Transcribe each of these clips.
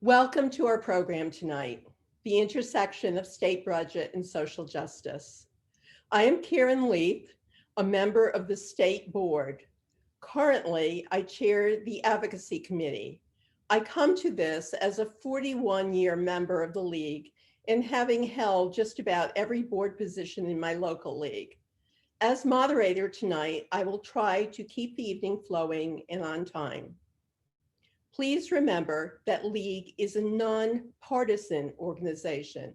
Welcome to our program tonight, The Intersection of State Budget and Social Justice. I am Karen Leith, a member of the State Board. Currently, I chair the Advocacy Committee. I come to this as a 41-year member of the League and having held just about every board position in my local league. As moderator tonight, I will try to keep the evening flowing and on time. Please remember that League is a non-partisan organization.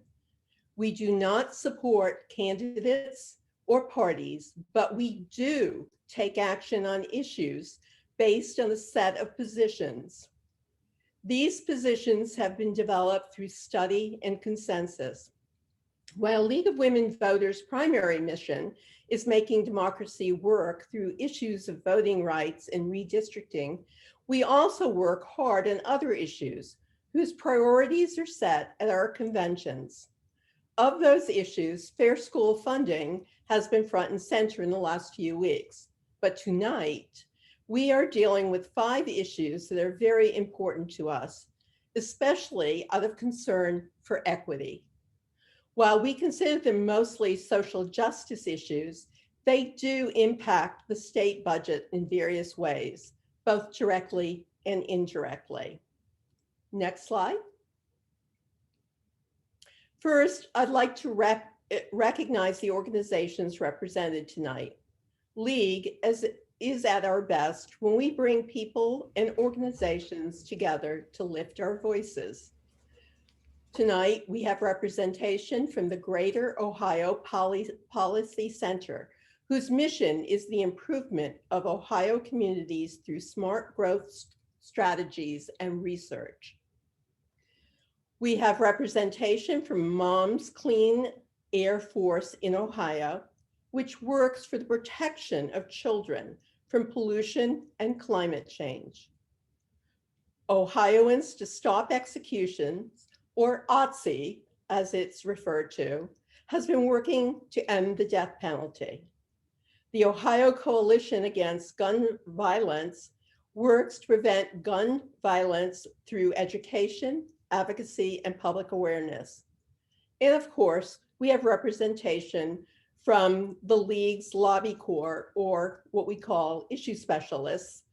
We do not support candidates or parties, but we do take action on issues based on a set of positions. These positions have been developed through study and consensus. While League of Women Voters' primary mission is making democracy work through issues of voting rights and redistricting, we also work hard on other issues whose priorities are set at our conventions. Of those issues, fair school funding has been front and center in the last few weeks. But tonight, we are dealing with 5 issues that are very important to us, especially out of concern for equity. While we consider them mostly social justice issues, they do impact the state budget in various ways, both directly and indirectly. Next slide. First, I'd like to recognize the organizations represented tonight. League is at our best when we bring people and organizations together to lift our voices. Tonight, we have representation from the Greater Ohio Policy Center, whose mission is the improvement of Ohio communities through smart growth strategies and research. We have representation from Moms Clean Air Force in Ohio, which works for the protection of children from pollution and climate change. Ohioans to Stop Executions, or OTSE, as it's referred to, has been working to end the death penalty. The Ohio Coalition Against Gun Violence works to prevent gun violence through education, advocacy, and public awareness. And of course, we have representation from the League's Lobby Corps, or what we call issue specialists,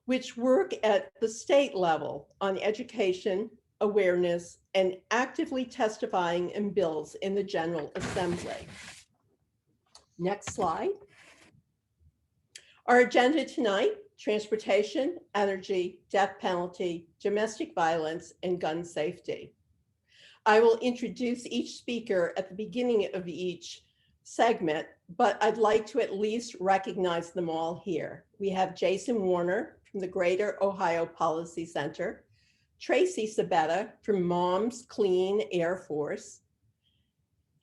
which work at the state level on education, awareness, and actively testifying in bills in the General Assembly. Next slide. Our agenda tonight: transportation, energy, death penalty, domestic violence, and gun safety. I will introduce each speaker at the beginning of each segment, but I'd like to at least recognize them all here. We have Jason Warner from the Greater Ohio Policy Center, Tracy Sabetta from Moms Clean Air Force,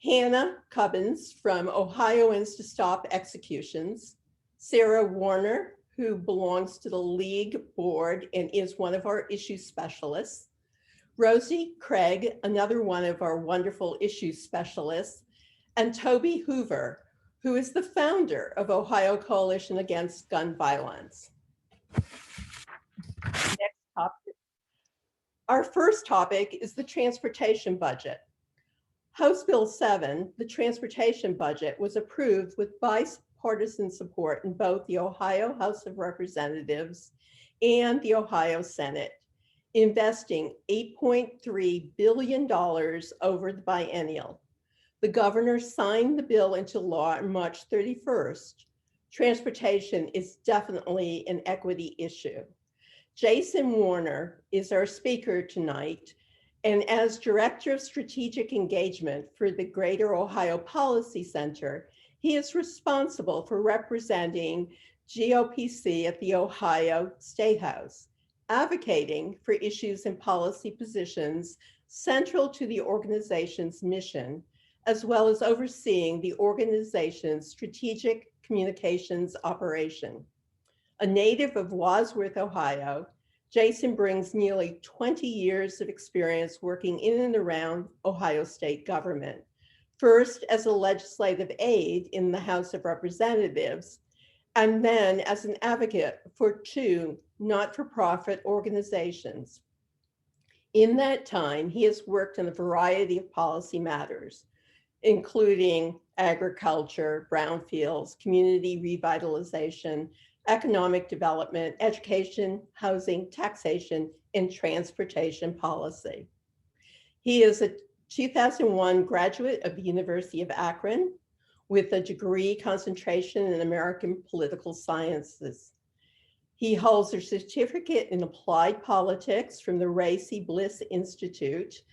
Hannah Cubbins from Ohioans to Stop Executions, Sarah Warner, who belongs to the League Board and is one of our issue specialists, Rosie Craig, another one of our wonderful issue specialists, and Toby Hoover, who is the founder of Ohio Coalition Against Gun Violence. Next topic. Our first topic is the transportation budget. House Bill 7, the transportation budget, was approved with bipartisan support in both the Ohio House of Representatives and the Ohio Senate, investing $8.3 billion over the biennial. The governor signed the bill into law on March 31st. Transportation is definitely an equity issue. Jason Warner is our speaker tonight, and as Director of Strategic Engagement for the Greater Ohio Policy Center, he is responsible for representing GOPC at the Ohio State House, advocating for issues and policy positions central to the organization's mission, as well as overseeing the organization's strategic communications operation. A native of Wadsworth, Ohio, Jason brings nearly 20 years of experience working in and around Ohio state government, first as a legislative aide in the House of Representatives, and then as an advocate for 2 not-for-profit organizations. In that time, he has worked on a variety of policy matters, including agriculture, brownfields, community revitalization, economic development, education, housing, taxation, and transportation policy. He is a 2001 graduate of the University of Akron with a degree concentration in American political sciences. He holds a certificate in applied politics from the Ray C. Bliss Institute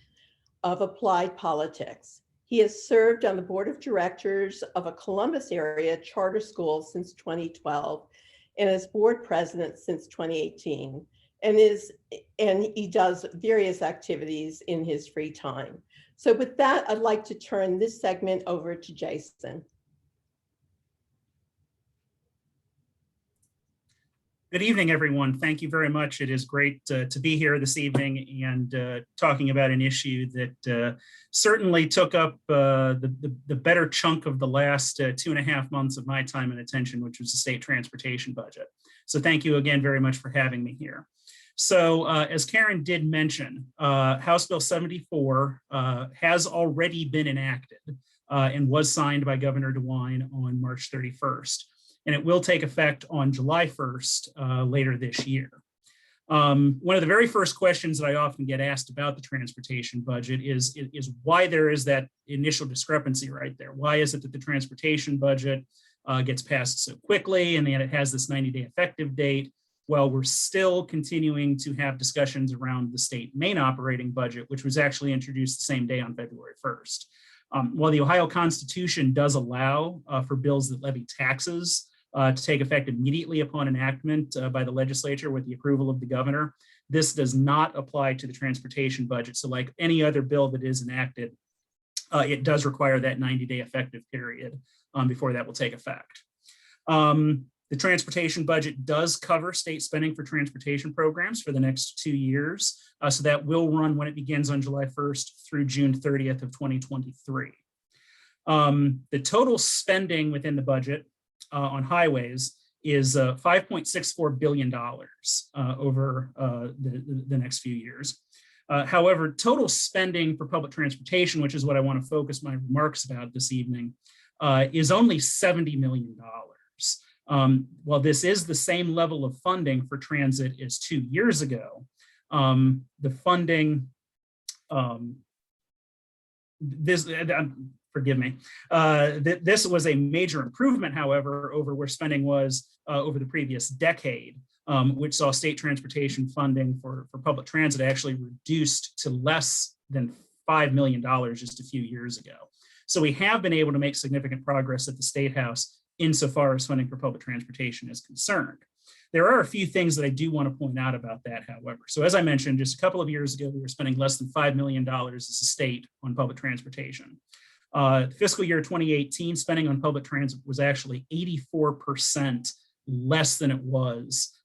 of Applied Politics. He has served on the board of directors of a Columbus area charter school since 2012 and as board president since 2018. And he does various activities in his free time. So with that, I'd like to turn this segment over to Jason. Good evening, everyone. Thank you very much. It is great to be here this evening and talking about an issue that certainly took up the better chunk of the last 2.5 months of my time and attention, which was the state transportation budget. So thank you again very much for having me here. So as Karen did mention, House Bill 74 has already been enacted and was signed by Governor DeWine on March 31st. And it will take effect on July 1st later this year. One of the very first questions that I often get asked about the transportation budget is why there is that initial discrepancy right there. Why is it that the transportation budget gets passed so quickly and then it has this 90-day effective date? Well, we're still continuing to have discussions around the state main operating budget, which was actually introduced the same day on February 1st. While the Ohio Constitution does allow for bills that levy taxes to take effect immediately upon enactment by the legislature with the approval of the governor, this does not apply to the transportation budget. So like any other bill that is enacted, it does require that 90-day effective period before that will take effect. The transportation budget does cover state spending for transportation programs for the next 2 years. So that will run when it begins on July 1st through June 30th of 2023. The total spending within the budget on highways is $5.64 billion over the next few years. However, total spending for public transportation, which is what I want to focus my remarks about this evening, is only $70 million. While this is the same level of funding for transit as 2 years ago, the funding, forgive me, this was a major improvement, however, over where spending was over the previous decade, which saw state transportation funding for public transit actually reduced to less than $5 million just a few years ago. So we have been able to make significant progress at the State House insofar as funding for public transportation is concerned. There are a few things that I do want to point out about that, however. So as I mentioned, just a couple of years ago, we were spending less than $5 million as a state on public transportation. Fiscal year 2018 spending on public transit was actually 84% less than it was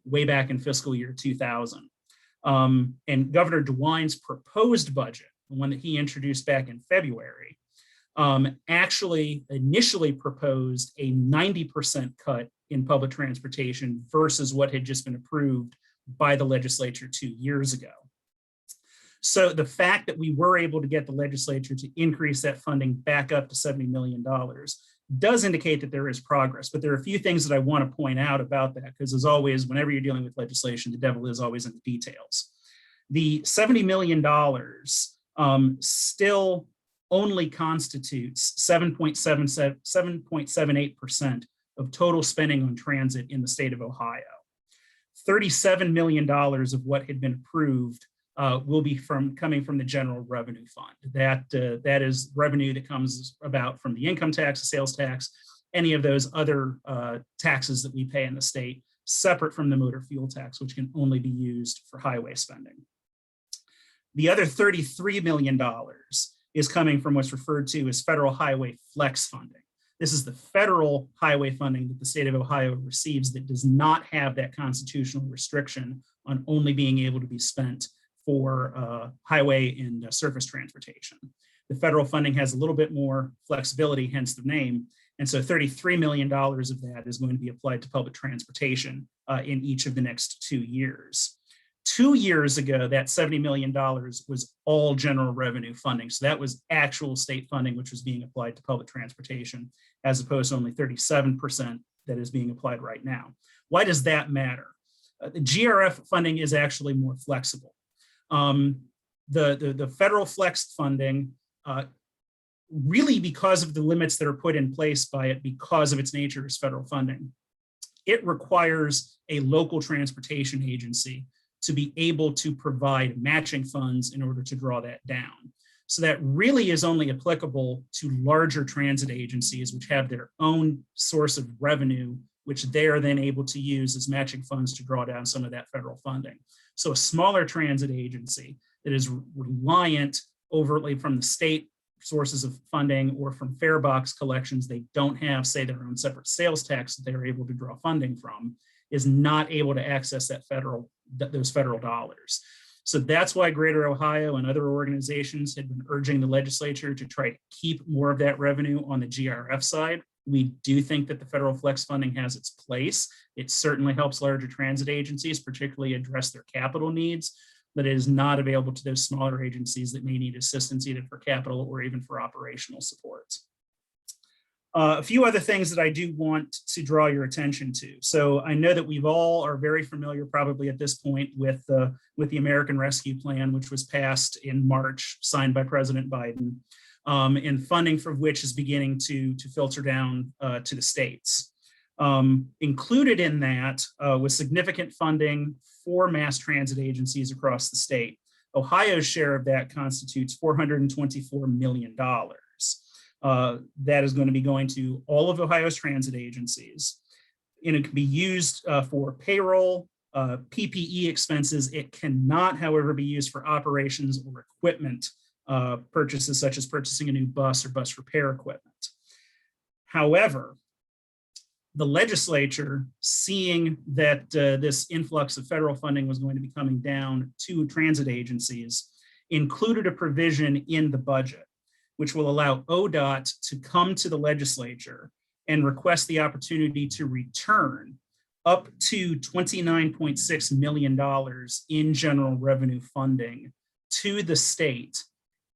way back in fiscal year 2000. And Governor DeWine's proposed budget, the one that he introduced back in February, actually initially proposed a 90% cut in public transportation versus what had just been approved by the legislature 2 years ago. So the fact that we were able to get the legislature to increase that funding back up to $70 million does indicate that there is progress, but there are a few things that I want to point out about that, because as always, whenever you're dealing with legislation, the devil is always in the details. The $70 million still only constitutes 7.78% of total spending on transit in the state of Ohio. $37 million of what had been approved will be coming from the general revenue fund. That is revenue that comes about from the income tax, the sales tax, any of those other taxes that we pay in the state, separate from the motor fuel tax, which can only be used for highway spending. The other $33 million is coming from what's referred to as federal highway flex funding. This is the federal highway funding that the state of Ohio receives that does not have that constitutional restriction on only being able to be spent for highway and surface transportation. The federal funding has a little bit more flexibility, hence the name. And so $33 million of that is going to be applied to public transportation in each of the next 2 years. 2 years ago, that $70 million was all general revenue funding. So that was actual state funding, which was being applied to public transportation, as opposed to only 37% that is being applied right now. Why does that matter? The GRF funding is actually more flexible. The federal flex funding, really because of the limits that are put in place by it, because of its nature as federal funding, it requires a local transportation agency to be able to provide matching funds in order to draw that down. So that really is only applicable to larger transit agencies, which have their own source of revenue, which they are then able to use as matching funds to draw down some of that federal funding. So a smaller transit agency that is reliant overtly from the state sources of funding or from fare box collections, they don't have, say, their own separate sales tax that they're able to draw funding from, is not able to access those federal dollars. So that's why Greater Ohio and other organizations had been urging the legislature to try to keep more of that revenue on the GRF side. We do think that the federal flex funding has its place. It certainly helps larger transit agencies, particularly address their capital needs, but it is not available to those smaller agencies that may need assistance either for capital or even for operational supports. A few other things that I do want to draw your attention to. So I know that we've all are very familiar probably at this point with the American Rescue Plan, which was passed in March, signed by President Biden, and funding for which is beginning to filter down to the states. Included in that was significant funding for mass transit agencies across the state. Ohio's share of that constitutes $424 million. That is going to be going to all of Ohio's transit agencies. And it can be used for payroll, PPE expenses. It cannot, however, be used for operations or equipment purchases, such as purchasing a new bus or bus repair equipment. However, the legislature, seeing that this influx of federal funding was going to be coming down to transit agencies, included a provision in the budget which will allow ODOT to come to the legislature and request the opportunity to return up to $29.6 million in general revenue funding to the state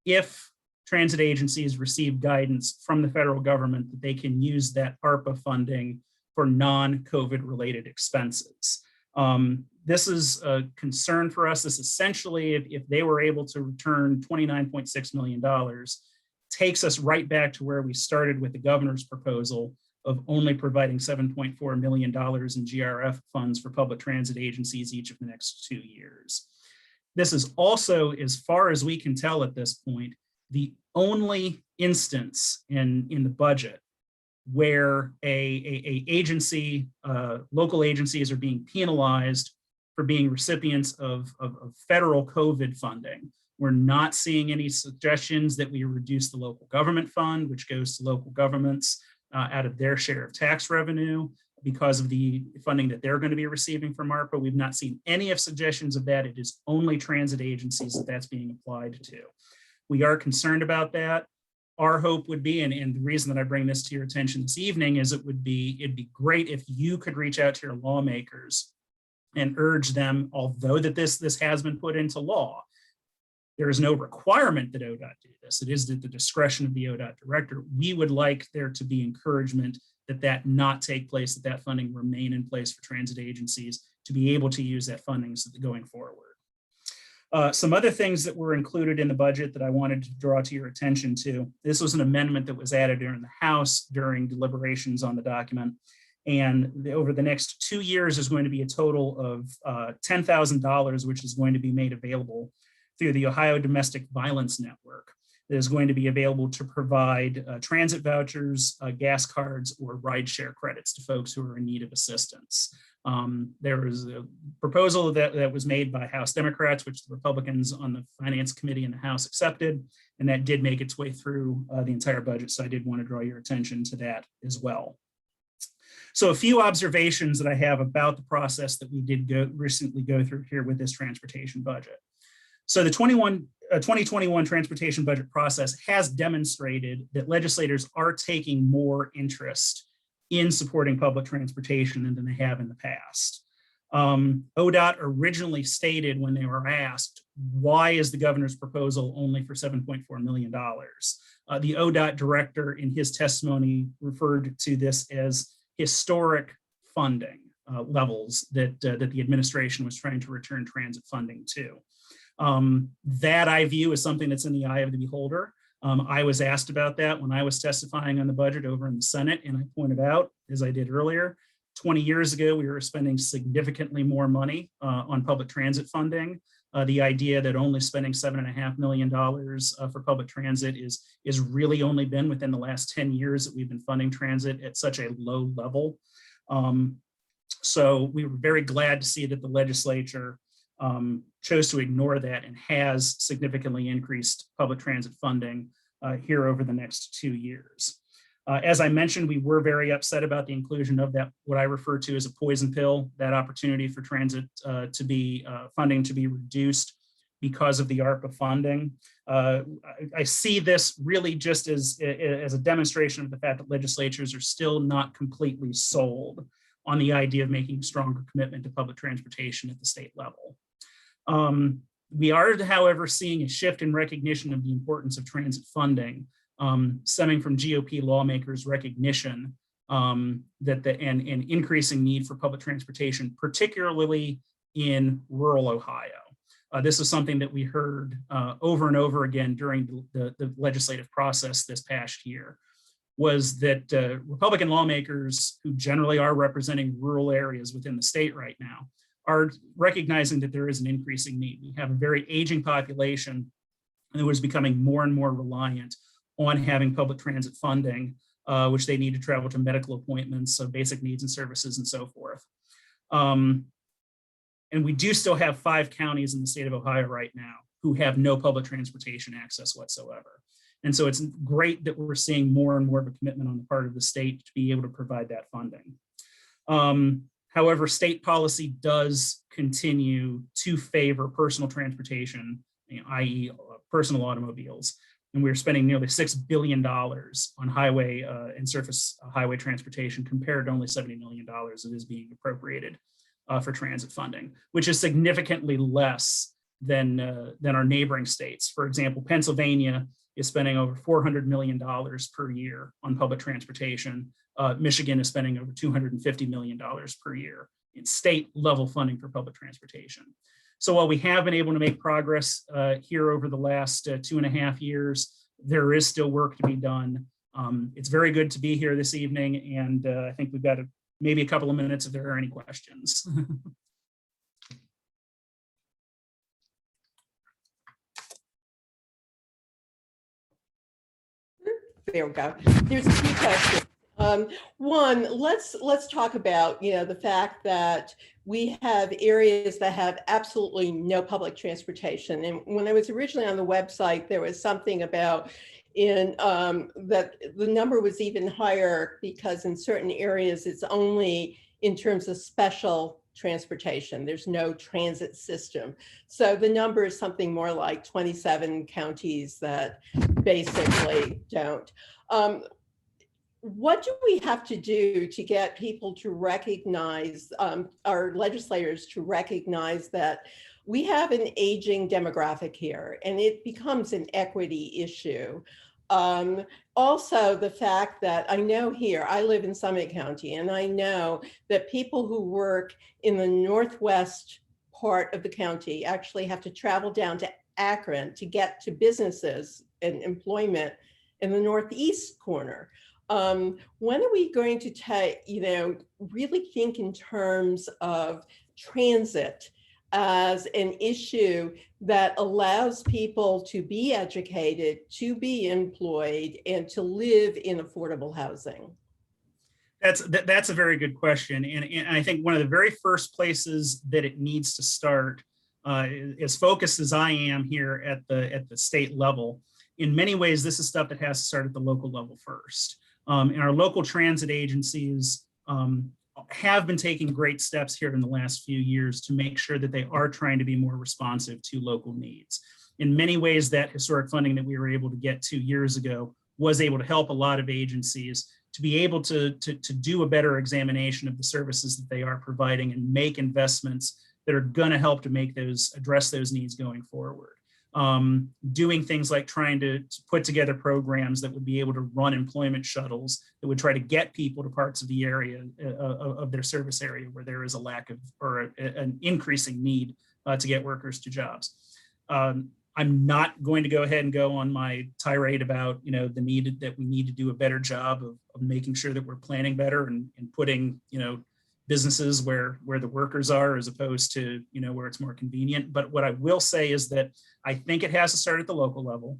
if transit agencies receive guidance from the federal government that they can use that ARPA funding for non-COVID related expenses. This is a concern for us. This essentially, if they were able to return $29.6 million, takes us right back to where we started with the governor's proposal of only providing $7.4 million in GRF funds for public transit agencies each of the next 2 years. This is also, as far as we can tell at this point, the only instance in the budget where local agencies are being penalized for being recipients of federal COVID funding. We're not seeing any suggestions that we reduce the local government fund, which goes to local governments out of their share of tax revenue because of the funding that they're going to be receiving from ARPA. We've not seen any of suggestions of that. It is only transit agencies that that's being applied to. We are concerned about that. Our hope would be, and the reason that I bring this to your attention this evening is it'd be great if you could reach out to your lawmakers and urge them, although that this has been put into law, there is no requirement that ODOT do this. It is at the discretion of the ODOT director. We would like there to be encouragement that not take place, that funding remain in place for transit agencies to be able to use that funding going forward. Some other things that were included in the budget that I wanted to draw to your attention to. This was an amendment that was added during the House during deliberations on the document. And over the next 2 years is going to be a total of $10,000, which is going to be made available through the Ohio Domestic Violence Network. That is going to be available to provide transit vouchers, gas cards, or rideshare credits to folks who are in need of assistance. There was a proposal that was made by House Democrats, which the Republicans on the Finance Committee in the House accepted, and that did make its way through the entire budget. So I did want to draw your attention to that as well. So a few observations that I have about the process that we did recently go through here with this transportation budget. So the 2021 transportation budget process has demonstrated that legislators are taking more interest in supporting public transportation than they have in the past. ODOT originally stated when they were asked, why is the governor's proposal only for $7.4 million? The ODOT director in his testimony referred to this as historic funding levels that the administration was trying to return transit funding to. That I view as something that's in the eye of the beholder. I was asked about that when I was testifying on the budget over in the Senate, and I pointed out, as I did earlier, 20 years ago, we were spending significantly more money on public transit funding. The idea that only spending $7.5 million for public transit is really only been within the last 10 years that we've been funding transit at such a low level. So we were very glad to see that the legislature chose to ignore that and has significantly increased public transit funding here over the next 2 years. As I mentioned, we were very upset about the inclusion of that, what I refer to as a poison pill, that opportunity for transit funding to be reduced because of the ARPA funding. I see this really just as a demonstration of the fact that legislatures are still not completely sold on the idea of making a stronger commitment to public transportation at the state level. We are, however, seeing a shift in recognition of the importance of transit funding, stemming from GOP lawmakers' recognition that and increasing need for public transportation, particularly in rural Ohio. This is something that we heard over and over again during the legislative process this past year, was that Republican lawmakers, who generally are representing rural areas within the state right now, are recognizing that there is an increasing need. We have a very aging population that was becoming more and more reliant on having public transit funding, which they need to travel to medical appointments, basic needs and services, and so forth. And we do still have 5 counties in the state of Ohio right now who have no public transportation access whatsoever. And so it's great that we're seeing more and more of a commitment on the part of the state to be able to provide that funding. However, state policy does continue to favor personal transportation, i.e. personal automobiles. And we're spending nearly $6 billion on highway and surface highway transportation compared to only $70 million that is being appropriated for transit funding, which is significantly less than our neighboring states. For example, Pennsylvania is spending over $400 million per year on public transportation. Michigan is spending over $250 million per year in state level funding for public transportation. So while we have been able to make progress here over the last 2.5 years, there is still work to be done. It's very good to be here this evening, and I think we've got maybe a couple of minutes if there are any questions. There we go. There's a few questions. One, let's talk about, the fact that we have areas that have absolutely no public transportation. And when I was originally on the website, there was something about that the number was even higher because in certain areas, it's only in terms of special transportation. There's no transit system. So the number is something more like 27 counties that basically don't. What do we have to do to get people to recognize, our legislators to recognize that we have an aging demographic here and it becomes an equity issue? Also, the fact that I know here, I live in Summit County, and I know that people who work in the northwest part of the county actually have to travel down to Akron to get to businesses and employment in the northeast corner. When are we going to really think in terms of transit as an issue that allows people to be educated, to be employed, and to live in affordable housing? That's a very good question. And I think one of the very first places that it needs to start, as focused as I am here at the state level, in many ways, this is stuff that has to start at the local level first. And our local transit agencies have been taking great steps here in the last few years to make sure that they are trying to be more responsive to local needs. In many ways, that historic funding that we were able to get 2 years ago was able to help a lot of agencies to be able to do a better examination of the services that they are providing and make investments that are going to help to address those needs going forward. Doing things like trying to put together programs that would be able to run employment shuttles that would try to get people to parts of the area of their service area where there is a lack of or an increasing need to get workers to jobs. I'm not going to go ahead and go on my tirade about the need that we need to do a better job of making sure that we're planning better and putting businesses where the workers are as opposed to where it's more convenient. But what I will say is that I think it has to start at the local level.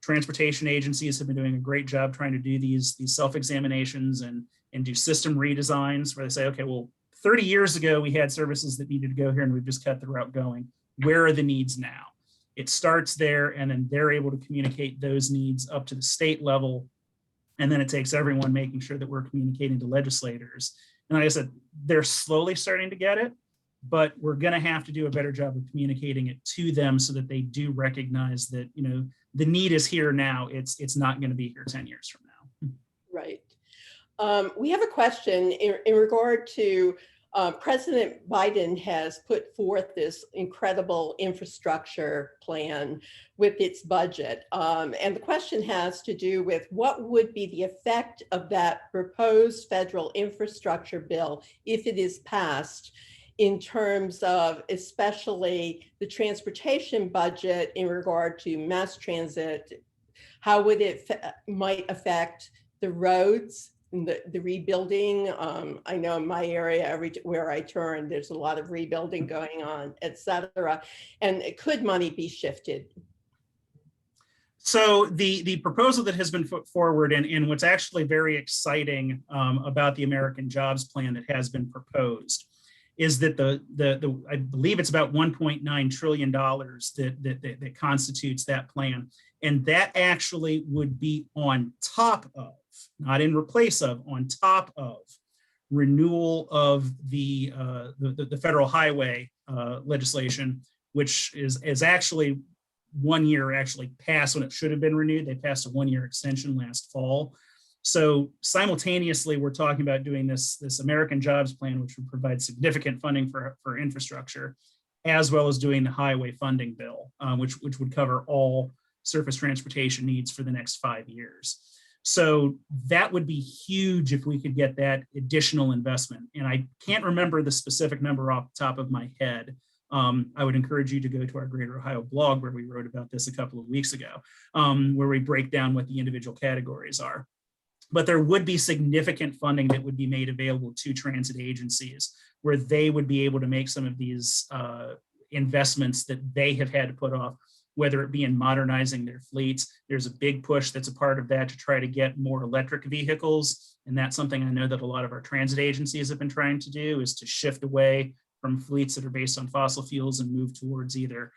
Transportation agencies have been doing a great job trying to do these self-examinations and do system redesigns where they say, okay, well, 30 years ago we had services that needed to go here and we've just kept the route going. Where are the needs now? It starts there, and then they're able to communicate those needs up to the state level. And then it takes everyone making sure that we're communicating to legislators. And like I said, they're slowly starting to get it, but we're going to have to do a better job of communicating it to them so that they do recognize that, the need is here now. It's not going to be here 10 years from now. Right. We have a question in regard to President Biden has put forth this incredible infrastructure plan with its budget. And the question has to do with what would be the effect of that proposed federal infrastructure bill if it is passed in terms of especially the transportation budget in regard to mass transit. How would it might affect the roads, the rebuilding? I know in my area, where I turn, there's a lot of rebuilding going on, et cetera. And could money be shifted? So the proposal that has been put forward and what's actually very exciting about the American Jobs Plan that has been proposed is that I believe it's about $1.9 trillion that constitutes that plan. And that actually would be on top of, not in replace of, on top of renewal of the federal highway legislation, which is actually 1 year actually passed when it should have been renewed. They passed a 1 year extension last fall. So simultaneously, we're talking about doing this American Jobs Plan, which would provide significant funding for infrastructure, as well as doing the highway funding bill, which would cover all surface transportation needs for the next 5 years. So that would be huge if we could get that additional investment. And I can't remember the specific number off the top of my head. I would encourage you to go to our Greater Ohio blog where we wrote about this a couple of weeks ago, where we break down what the individual categories are. But there would be significant funding that would be made available to transit agencies where they would be able to make some of these investments that they have had to put off, whether it be in modernizing their fleets. There's a big push that's a part of that to try to get more electric vehicles. And that's something I know that a lot of our transit agencies have been trying to do, is to shift away from fleets that are based on fossil fuels and move towards either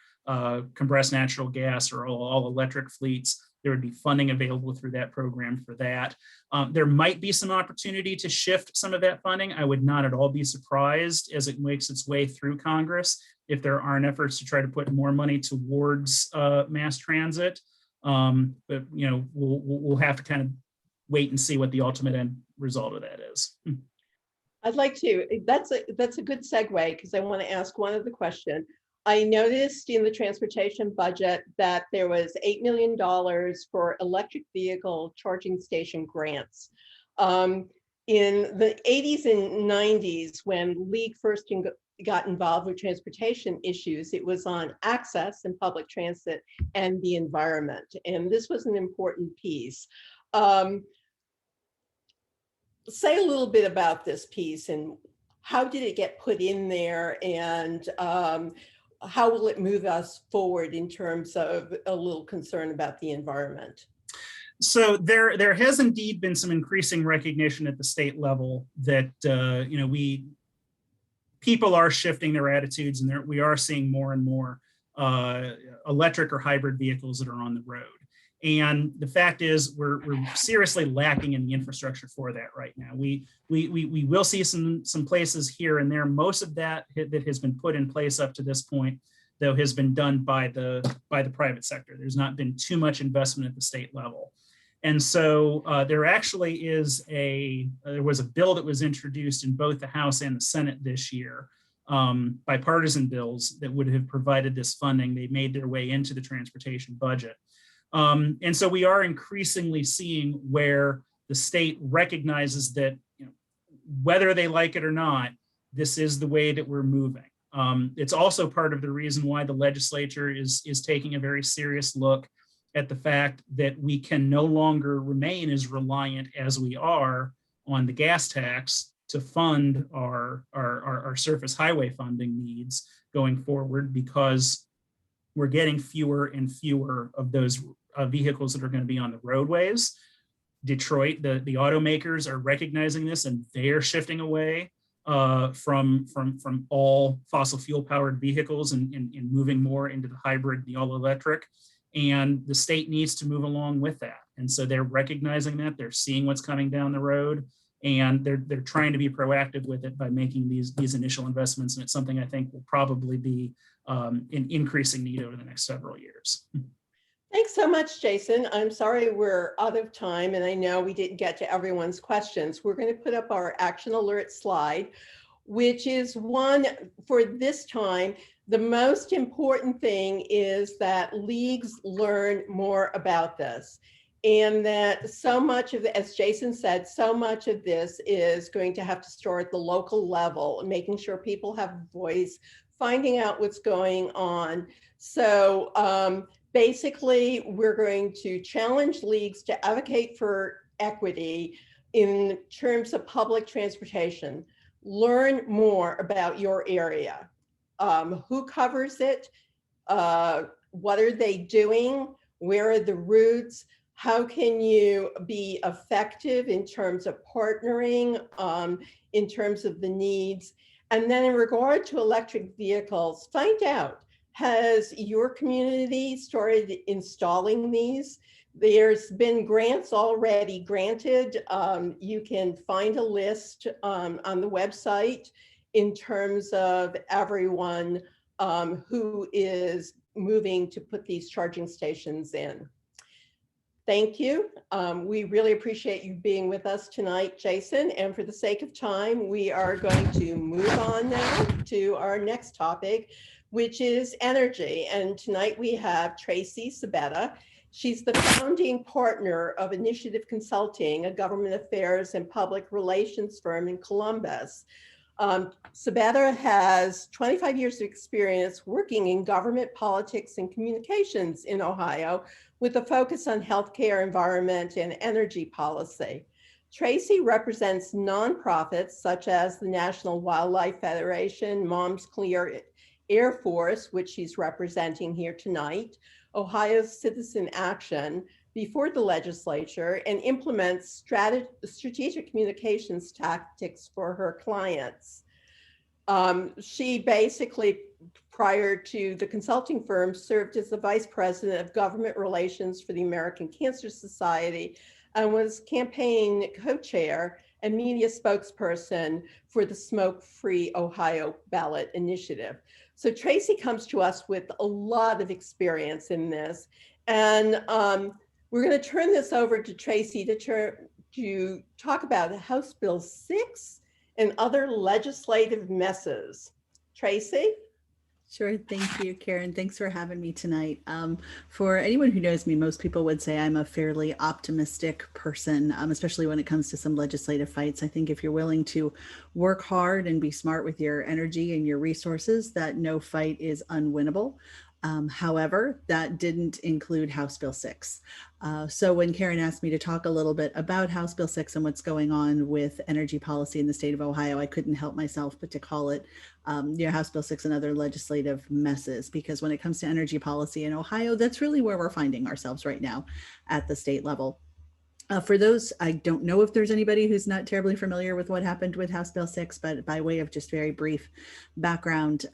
compressed natural gas or all electric fleets. There would be funding available through that program for that. There might be some opportunity to shift some of that funding. I would not at all be surprised as it makes its way through Congress if there aren't efforts to try to put more money towards mass transit. But we'll have to kind of wait and see what the ultimate end result of that is. I'd like to. That's a good segue, because I want to ask one other question. I noticed in the transportation budget that there was $8 million for electric vehicle charging station grants. In the 80s and 90s, when League first got involved with transportation issues, it was on access and public transit and the environment. And this was an important piece. Say a little bit about this piece and how did it get put in there, and how will it move us forward in terms of a little concern about the environment? So there has indeed been some increasing recognition at the state level that people are shifting their attitudes, and we are seeing more and more electric or hybrid vehicles that are on the road. And the fact is, we're seriously lacking in the infrastructure for that right now. We will see some places here and there. Most of that has been put in place up to this point, though, has been done by the private sector. There's not been too much investment at the state level. And so there actually is there was a bill that was introduced in both the House and the Senate this year, bipartisan bills that would have provided this funding. They made their way into the transportation budget. And so we are increasingly seeing where the state recognizes that, whether they like it or not, this is the way that we're moving. It's also part of the reason why the legislature is taking a very serious look at the fact that we can no longer remain as reliant as we are on the gas tax to fund our surface highway funding needs going forward, because we're getting fewer and fewer of those vehicles that are going to be on the roadways. Detroit, the automakers are recognizing this, and they are shifting away from all fossil fuel powered vehicles and moving more into the hybrid, the all electric. And the state needs to move along with that. And so they're recognizing that, they're seeing what's coming down the road, and they're trying to be proactive with it by making these initial investments. And it's something I think will probably be in increasing need over the next several years. Thanks so much, Jason. I'm sorry we're out of time, and I know we didn't get to everyone's questions. We're going to put up our action alert slide, which is one for this time. The most important thing is that leagues learn more about this, and that so much of, as Jason said, so much of this is going to have to start at the local level, making sure people have a voice, finding out what's going on. So basically, we're going to challenge leagues to advocate for equity in terms of public transportation. Learn more about your area. Who covers it? What are they doing? Where are the routes? How can you be effective in terms of partnering, in terms of the needs? And then in regard to electric vehicles, find out, has your community started installing these? There's been grants already granted. You can find a list on the website in terms of everyone who is moving to put these charging stations in. Thank you. We really appreciate you being with us tonight, Jason. And for the sake of time, we are going to move on now to our next topic, which is energy. And tonight we have Tracy Sabetta. She's the founding partner of Initiative Consulting, a government affairs and public relations firm in Columbus. Sabetta has 25 years of experience working in government politics and communications in Ohio, with a focus on healthcare, environment, and energy policy. Tracy represents nonprofits such as the National Wildlife Federation, Moms Clear Air Force, which she's representing here tonight, Ohio's Citizen Action, before the legislature, and implements strategic communications tactics for her clients. She basically, prior to the consulting firm, served as the vice president of government relations for the American Cancer Society and was campaign co-chair and media spokesperson for the Smoke-Free Ohio ballot initiative. So Tracy comes to us with a lot of experience in this. And we're going to turn this over to Tracy to talk about House Bill 6 and other legislative messes. Tracy? Sure. Thank you, Karen. Thanks for having me tonight. For anyone who knows me, most people would say I'm a fairly optimistic person, especially when it comes to some legislative fights. I think if you're willing to work hard and be smart with your energy and your resources, that no fight is unwinnable. However, that didn't include House Bill 6. So when Karen asked me to talk a little bit about House Bill 6 and what's going on with energy policy in the state of Ohio, I couldn't help myself but to call it House Bill 6 and other legislative messes, because when it comes to energy policy in Ohio, that's really where we're finding ourselves right now at the state level. For those, I don't know if there's anybody who's not terribly familiar with what happened with House Bill 6, but by way of just very brief background,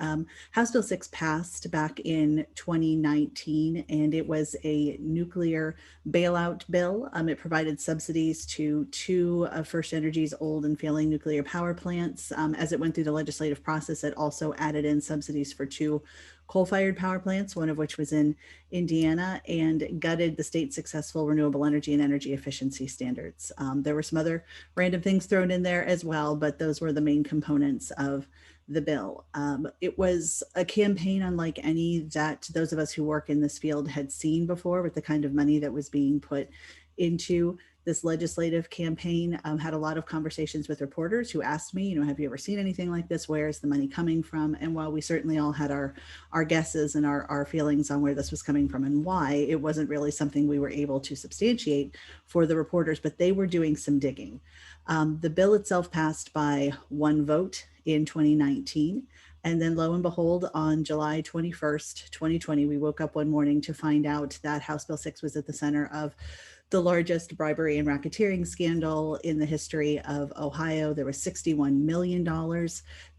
House Bill 6 passed back in 2019, and it was a nuclear bailout bill. It provided subsidies to two of First Energy's old and failing nuclear power plants. As it went through the legislative process, it also added in subsidies for two coal-fired power plants, one of which was in Indiana, and gutted the state's successful renewable energy and energy efficiency standards. There were some other random things thrown in there as well, but those were the main components of the bill. It was a campaign unlike any that those of us who work in this field had seen before, with the kind of money that was being put into this legislative campaign. Had a lot of conversations with reporters who asked me, have you ever seen anything like this? Where is the money coming from? And while we certainly all had our guesses and our feelings on where this was coming from and why, it wasn't really something we were able to substantiate for the reporters, but they were doing some digging. The bill itself passed by one vote in 2019. And then lo and behold, on July 21st, 2020, we woke up one morning to find out that House Bill 6 was at the center of the largest bribery and racketeering scandal in the history of Ohio. There was $61 million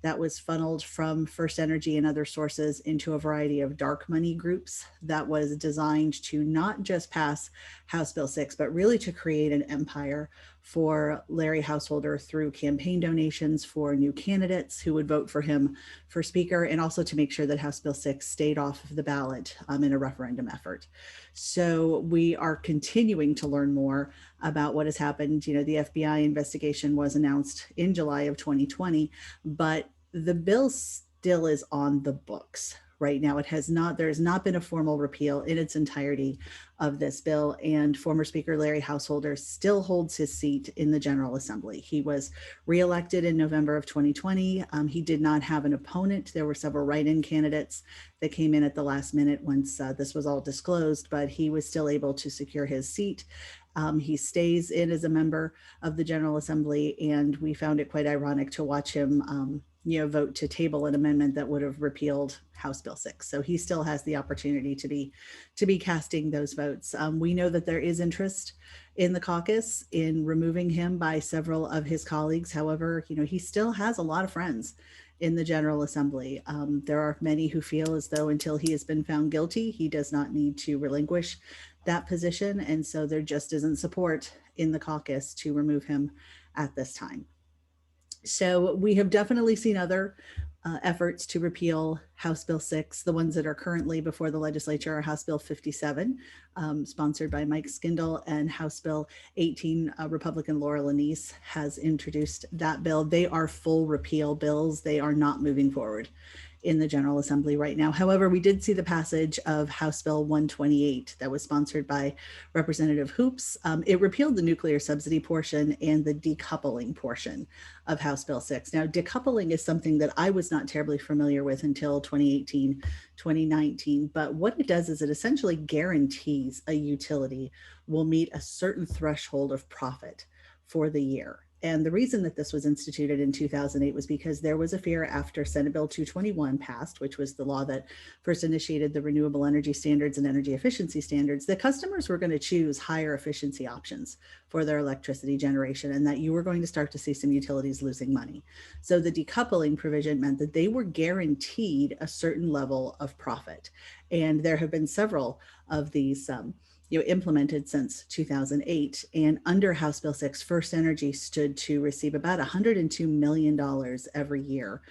that was funneled from First Energy and other sources into a variety of dark money groups that was designed to not just pass House Bill 6, but really to create an empire for Larry Householder through campaign donations for new candidates who would vote for him for Speaker, and also to make sure that House Bill 6 stayed off of the ballot in a referendum effort. So we are continuing to learn more about what has happened. The FBI investigation was announced in July of 2020, but the bill still is on the books right now. There has not been a formal repeal in its entirety of this bill, and former Speaker Larry Householder still holds his seat in the General Assembly. He was reelected in November of 2020. He did not have an opponent. There were several write-in candidates that came in at the last minute once this was all disclosed, but he was still able to secure his seat. He stays in as a member of the General Assembly, and we found it quite ironic to watch him vote to table an amendment that would have repealed House Bill 6. So he still has the opportunity to be casting those votes. We know that there is interest in the caucus in removing him by several of his colleagues. However, he still has a lot of friends in the General Assembly. There are many who feel as though until he has been found guilty, he does not need to relinquish that position. And so there just isn't support in the caucus to remove him at this time. So we have definitely seen other efforts to repeal House Bill 6. The ones that are currently before the legislature are House Bill 57, sponsored by Mike Skindle, and House Bill 18, Republican Laura Lanese has introduced that bill. They are full repeal bills. They are not moving forward in the General Assembly right now. However, we did see the passage of House Bill 128 that was sponsored by Representative Hoops. It repealed the nuclear subsidy portion and the decoupling portion of House Bill 6. Now, decoupling is something that I was not terribly familiar with until 2018, 2019, but what it does is it essentially guarantees a utility will meet a certain threshold of profit for the year. And the reason that this was instituted in 2008 was because there was a fear after Senate Bill 221 passed, which was the law that first initiated the renewable energy standards and energy efficiency standards, that customers were going to choose higher efficiency options for their electricity generation, and that you were going to start to see some utilities losing money. So the decoupling provision meant that they were guaranteed a certain level of profit. And there have been several of these implemented since 2008. And under House Bill 6, First Energy stood to receive about $102 million every year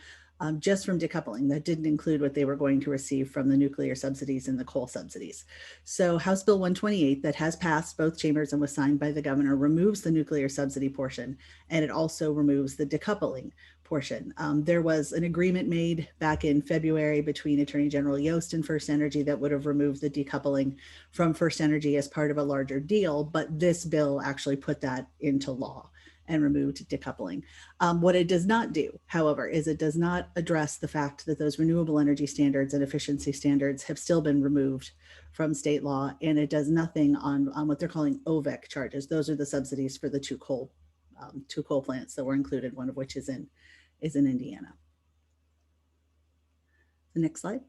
just from decoupling. That didn't include what they were going to receive from the nuclear subsidies and the coal subsidies. So House Bill 128 that has passed both chambers and was signed by the governor removes the nuclear subsidy portion, and it also removes the decoupling portion. There was an agreement made back in February between Attorney General Yost and First Energy that would have removed the decoupling from First Energy as part of a larger deal, but this bill actually put that into law and removed decoupling. What it does not do, however, is it does not address the fact that those renewable energy standards and efficiency standards have still been removed from state law, and it does nothing on what they're calling OVEC charges. Those are the subsidies for the two coal plants that were included, one of which is in Indiana. The next slide.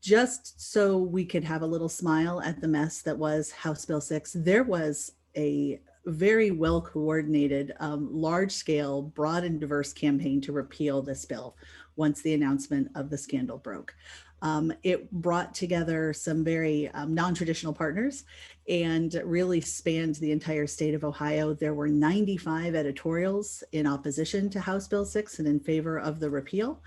Just so we could have a little smile at the mess that was House Bill 6, there was a very well coordinated, large scale, broad and diverse campaign to repeal this bill once the announcement of the scandal broke. It brought together some very non-traditional partners and really spanned the entire state of Ohio. There were 95 editorials in opposition to House Bill 6 and in favor of the repeal.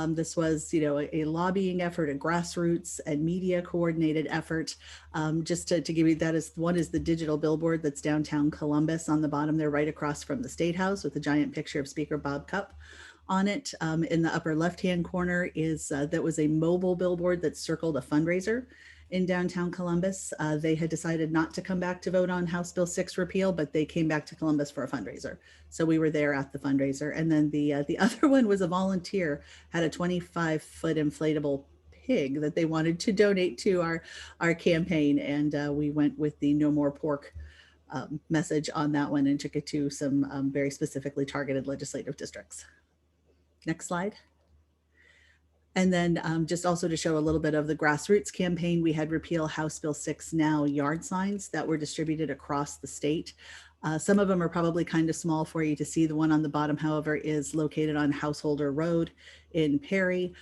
This was, a lobbying effort, a grassroots and media coordinated effort. Just to give you that, one is the digital billboard that's downtown Columbus on the bottom there, right across from the State House, with a giant picture of Speaker Bob Cupp on it. In the upper left-hand corner is that was a mobile billboard that circled a fundraiser in downtown Columbus. They had decided not to come back to vote on House Bill 6 repeal, but they came back to Columbus for a fundraiser. So we were there at the fundraiser. And then the other one was a volunteer, had a 25-foot inflatable pig that they wanted to donate to our campaign. And we went with the No More Pork message on that one and took it to some very specifically targeted legislative districts. Next slide. And then just also to show a little bit of the grassroots campaign, we had Repeal House Bill 6 Now yard signs that were distributed across the state. Some of them are probably kind of small for you to see. The one on the bottom, however, is located on Householder Road in Perry.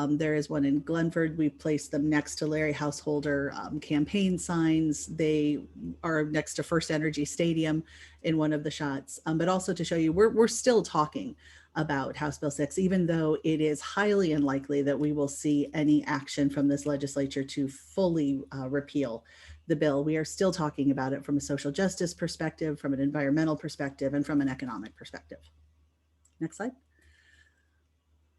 There is one in Glenford. We placed them next to Larry Householder campaign signs. They are next to First Energy Stadium in one of the shots. But also to show you, we're still talking about House Bill 6, even though it is highly unlikely that we will see any action from this legislature to fully repeal the bill. We are still talking about it from a social justice perspective, from an environmental perspective, and from an economic perspective. Next slide.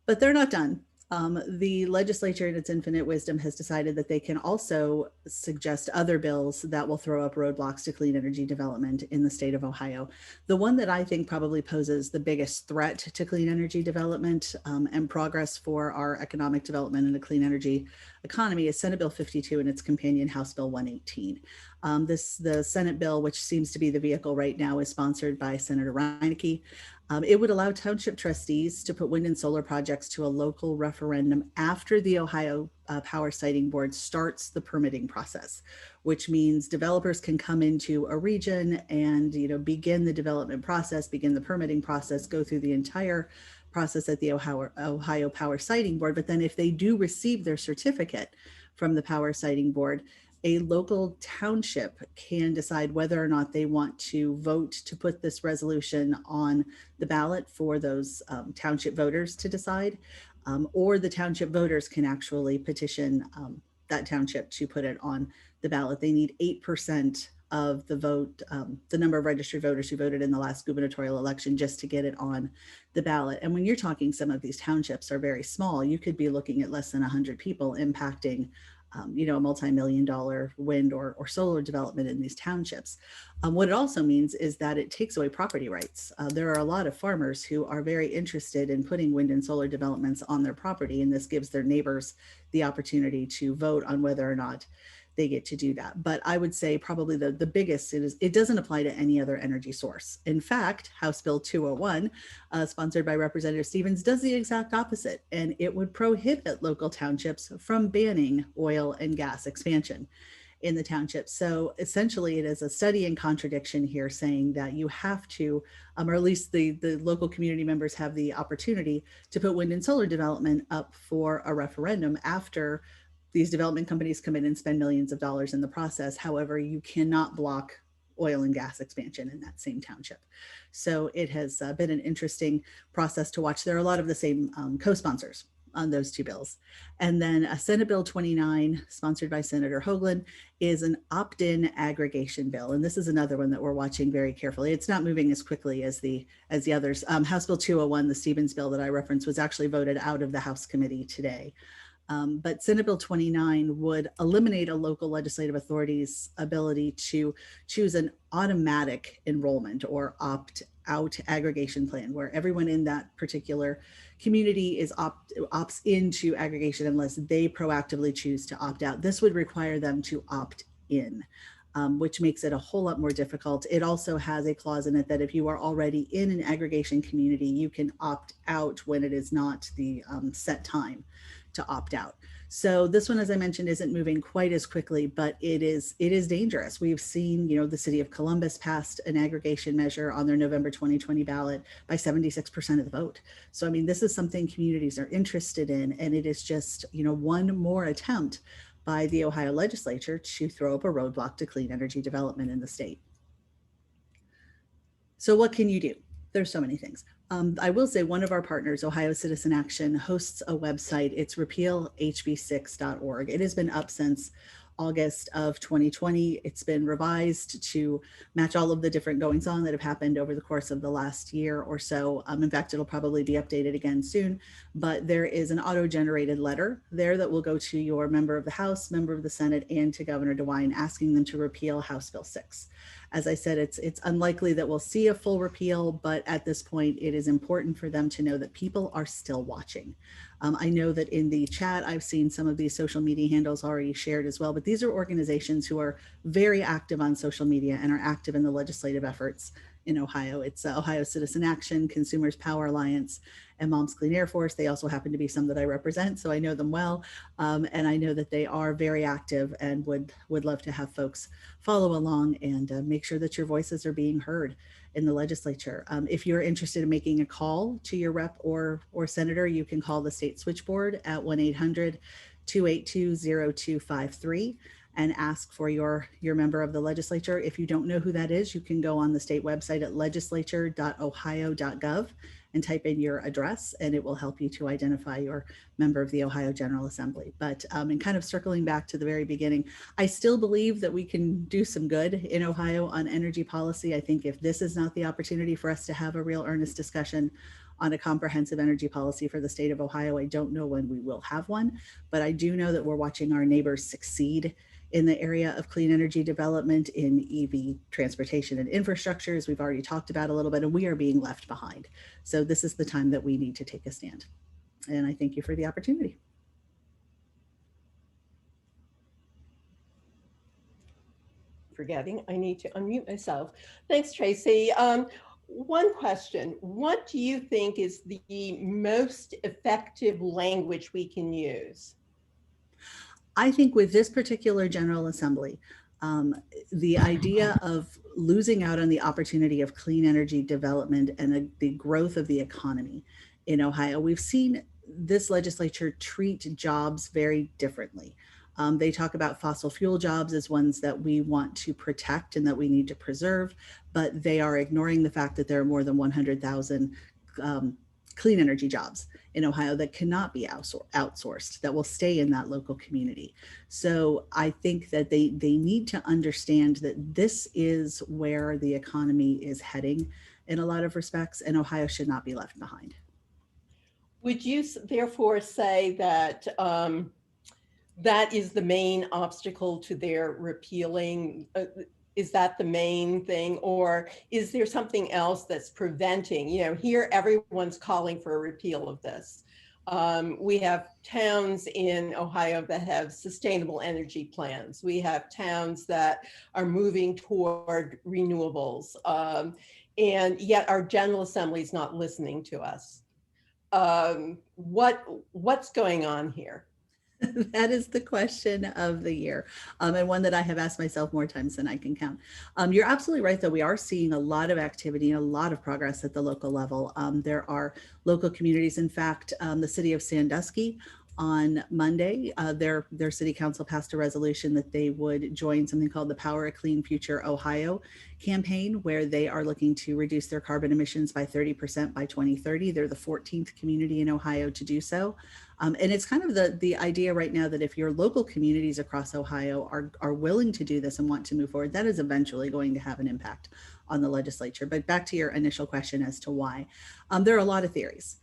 But they're not done. The legislature, in its infinite wisdom, has decided that they can also suggest other bills that will throw up roadblocks to clean energy development in the state of Ohio. The one that I think probably poses the biggest threat to clean energy development and progress for our economic development in a clean energy economy is Senate Bill 52 and its companion House Bill 118. The Senate bill, which seems to be the vehicle right now, is sponsored by Senator Reineke. It would allow township trustees to put wind and solar projects to a local referendum after the Ohio Power Siting Board starts the permitting process, which means developers can come into a region and begin the development process, begin the permitting process, go through the entire process at the Ohio Power Siting Board. But then if they do receive their certificate from the Power Siting Board, a local township can decide whether or not they want to vote to put this resolution on the ballot for those township voters to decide, or the township voters can actually petition that township to put it on the ballot. They need 8% of the vote, the number of registered voters who voted in the last gubernatorial election, just to get it on the ballot. And when you're talking, some of these townships are very small. You could be looking at less than 100 people impacting a multi-million-dollar wind or solar development in these townships. What it also means is that it takes away property rights. There are a lot of farmers who are very interested in putting wind and solar developments on their property, and this gives their neighbors the opportunity to vote on whether or not they get to do that. But I would say probably the biggest is it doesn't apply to any other energy source. In fact, House Bill 201, sponsored by Representative Stevens, does the exact opposite, and it would prohibit local townships from banning oil and gas expansion in the township. So essentially it is a study in contradiction here, saying that you have to, or at least the local community members have the opportunity to put wind and solar development up for a referendum after these development companies come in and spend millions of dollars in the process. However, you cannot block oil and gas expansion in that same township. So it has been an interesting process to watch. There are a lot of the same co-sponsors on those two bills. And then Senate Bill 29, sponsored by Senator Hoagland, is an opt-in aggregation bill. And this is another one that we're watching very carefully. It's not moving as quickly as the others. House Bill 201, the Stevens bill that I referenced, was actually voted out of the House committee today. But Senate Bill 29 would eliminate a local legislative authority's ability to choose an automatic enrollment or opt-out aggregation plan, where everyone in that particular community opts into aggregation unless they proactively choose to opt out. This would require them to opt in, which makes it a whole lot more difficult. It also has a clause in it that if you are already in an aggregation community, you can opt out when it is not the set time to opt out. So this one, as I mentioned, isn't moving quite as quickly, but it is dangerous. We've seen, the city of Columbus passed an aggregation measure on their November 2020 ballot by 76% of the vote. So, I mean, this is something communities are interested in, and it is just, one more attempt by the Ohio legislature to throw up a roadblock to clean energy development in the state. So what can you do? There's so many things. I will say one of our partners, Ohio Citizen Action, hosts a website. It's repealhb6.org. It has been up since August of 2020. It's been revised to match all of the different goings on that have happened over the course of the last year or so. In fact, it'll probably be updated again soon, but there is an auto-generated letter there that will go to your member of the House, member of the Senate, and to Governor DeWine asking them to repeal House Bill 6. As I said, it's unlikely that we'll see a full repeal, but at this point, it is important for them to know that people are still watching. I know that in the chat, I've seen some of these social media handles already shared as well, but these are organizations who are very active on social media and are active in the legislative efforts in Ohio. It's Ohio Citizen Action, Consumers Power Alliance, and Moms Clean Air Force. They also happen to be some that I represent, so I know them well. And I know that they are very active and would love to have folks follow along and make sure that your voices are being heard in the legislature. If you're interested in making a call to your rep or senator, you can call the state switchboard at 1-800-282-0253 and ask for your member of the legislature. If you don't know who that is, you can go on the state website at legislature.ohio.gov and type in your address, and it will help you to identify your member of the Ohio General Assembly. But and kind of circling back to the very beginning, I still believe that we can do some good in Ohio on energy policy. I think if this is not the opportunity for us to have a real earnest discussion on a comprehensive energy policy for the state of Ohio, I don't know when we will have one, but I do know that we're watching our neighbors succeed in the area of clean energy development, in EV transportation and infrastructure, as we've already talked about a little bit, and we are being left behind. So this is the time that we need to take a stand. And I thank you for the opportunity. Forgetting, I need to unmute myself. Thanks, Tracy. One question, what do you think is the most effective language we can use? I think with this particular General Assembly, the idea of losing out on the opportunity of clean energy development and the growth of the economy in Ohio, we've seen this legislature treat jobs very differently. They talk about fossil fuel jobs as ones that we want to protect and that we need to preserve, but they are ignoring the fact that there are more than 100,000 clean energy jobs in Ohio that cannot be outsourced, that will stay in that local community. So I think that they need to understand that this is where the economy is heading in a lot of respects, and Ohio should not be left behind. Would you therefore say that that is the main obstacle to their repealing? Is that the main thing, or is there something else that's preventing? Here everyone's calling for a repeal of this. We have towns in Ohio that have sustainable energy plans. We have towns that are moving toward renewables, and yet our General Assembly is not listening to us. What's going on here? That is the question of the year, and one that I have asked myself more times than I can count. You're absolutely right, though. We are seeing a lot of activity and a lot of progress at the local level. There are local communities. In fact, the city of Sandusky on Monday, their city council passed a resolution that they would join something called the Power a Clean Future Ohio campaign, where they are looking to reduce their carbon emissions by 30% by 2030. They're the 14th community in Ohio to do so. And it's kind of the idea right now that if your local communities across Ohio are willing to do this and want to move forward, that is eventually going to have an impact on the legislature. But back to your initial question as to why, there are a lot of theories.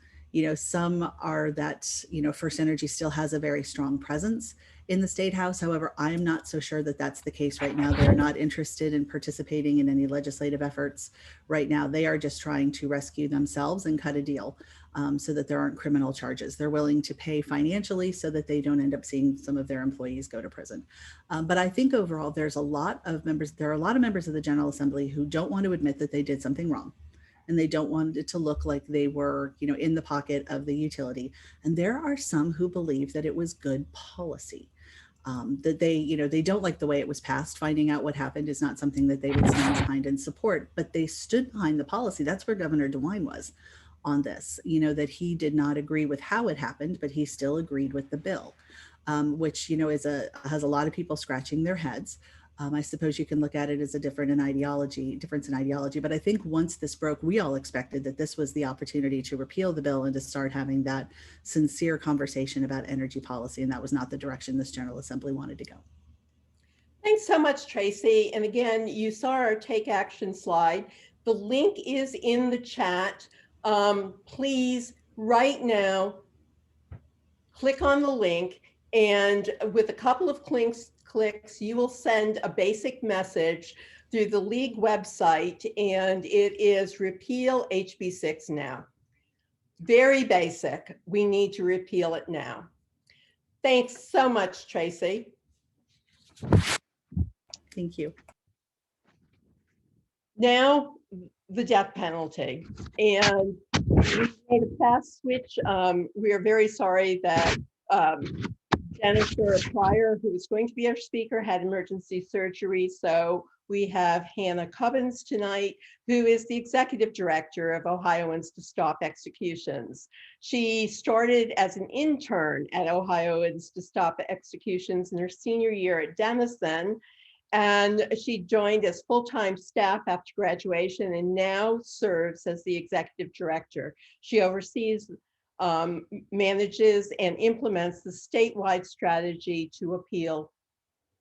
Some are that, First Energy still has a very strong presence in the State House. However, I'm not so sure that that's the case right now. They're not interested in participating in any legislative efforts right now. They are just trying to rescue themselves and cut a deal so that there aren't criminal charges. They're willing to pay financially so that they don't end up seeing some of their employees go to prison. But I think overall, there are a lot of members of the General Assembly who don't want to admit that they did something wrong. and they don't want it to look like they were, in the pocket of the utility. And there are some who believe that it was good policy. That they don't like the way it was passed. Finding out what happened is not something that they would stand behind and support, but they stood behind the policy. That's where Governor DeWine was on this, that he did not agree with how it happened, but he still agreed with the bill, which, has a lot of people scratching their heads. I suppose you can look at it as a difference in ideology. But I think once this broke, we all expected that this was the opportunity to repeal the bill and to start having that sincere conversation about energy policy. And that was not the direction this General Assembly wanted to go. Thanks so much, Tracy. And again, you saw our take action slide. The link is in the chat. Please, right now, click on the link, and with a couple of clicks, you will send a basic message through the League website, and it is repeal HB6 now. Very basic. We need to repeal it now. Thanks so much, Tracy. Thank you. Now, the death penalty. And we made a fast switch. We are very sorry that Jennifer Pryor, who was going to be our speaker, had emergency surgery. So we have Hannah Cubbins tonight, who is the executive director of Ohioans to Stop Executions. She started as an intern at Ohioans to Stop Executions in her senior year at Denison. And she joined as full-time staff after graduation and now serves as the executive director. She oversees, manages, and implements the statewide strategy to repeal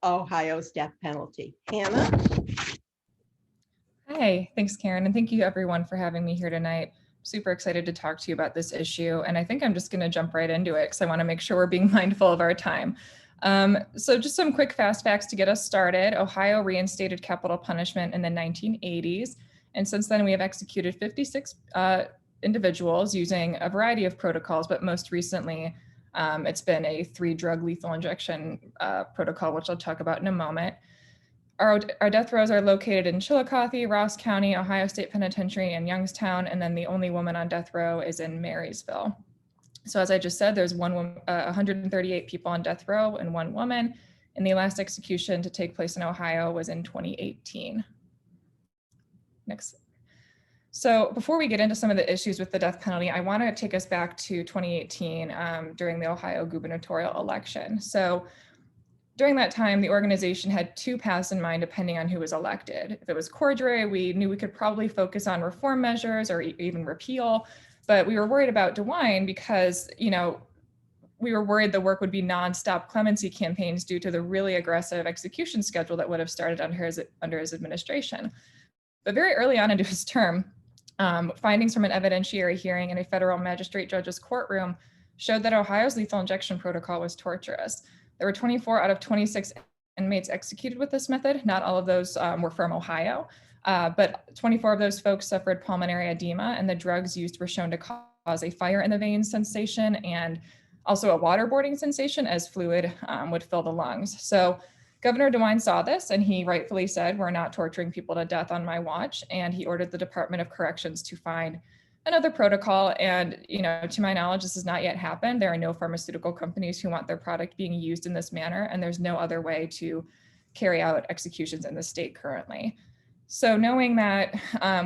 Ohio's death penalty. Hannah? Hi, thanks, Karen, and thank you everyone for having me here tonight. Super excited to talk to you about this issue, and I think I'm just going to jump right into it because I want to make sure we're being mindful of our time. So just some quick fast facts to get us started. Ohio reinstated capital punishment in the 1980s. And since then we have executed 56 individuals using a variety of protocols, but most recently it's been a 3-drug lethal injection protocol, which I'll talk about in a moment. Our death rows are located in Chillicothe, Ross County, Ohio State Penitentiary, and Youngstown. And then the only woman on death row is in Marysville. So as I just said, there's 138 people on death row and 1 woman. And the last execution to take place in Ohio was in 2018. Next. So before we get into some of the issues with the death penalty, I want to take us back to 2018 during the Ohio gubernatorial election. So during that time, the organization had 2 paths in mind depending on who was elected. If it was Cordray, we knew we could probably focus on reform measures or even repeal. But we were worried about DeWine because, we were worried the work would be nonstop clemency campaigns due to the really aggressive execution schedule that would have started under his administration. But very early on into his term, findings from an evidentiary hearing in a federal magistrate judge's courtroom showed that Ohio's lethal injection protocol was torturous. There were 24 out of 26 inmates executed with this method. Not all of those were from Ohio. But 24 of those folks suffered pulmonary edema, and the drugs used were shown to cause a fire in the veins sensation and also a waterboarding sensation as fluid would fill the lungs. So Governor DeWine saw this, and he rightfully said, "We're not torturing people to death on my watch." And he ordered the Department of Corrections to find another protocol. And, to my knowledge, this has not yet happened. There are no pharmaceutical companies who want their product being used in this manner, and there's no other way to carry out executions in the state currently. So knowing that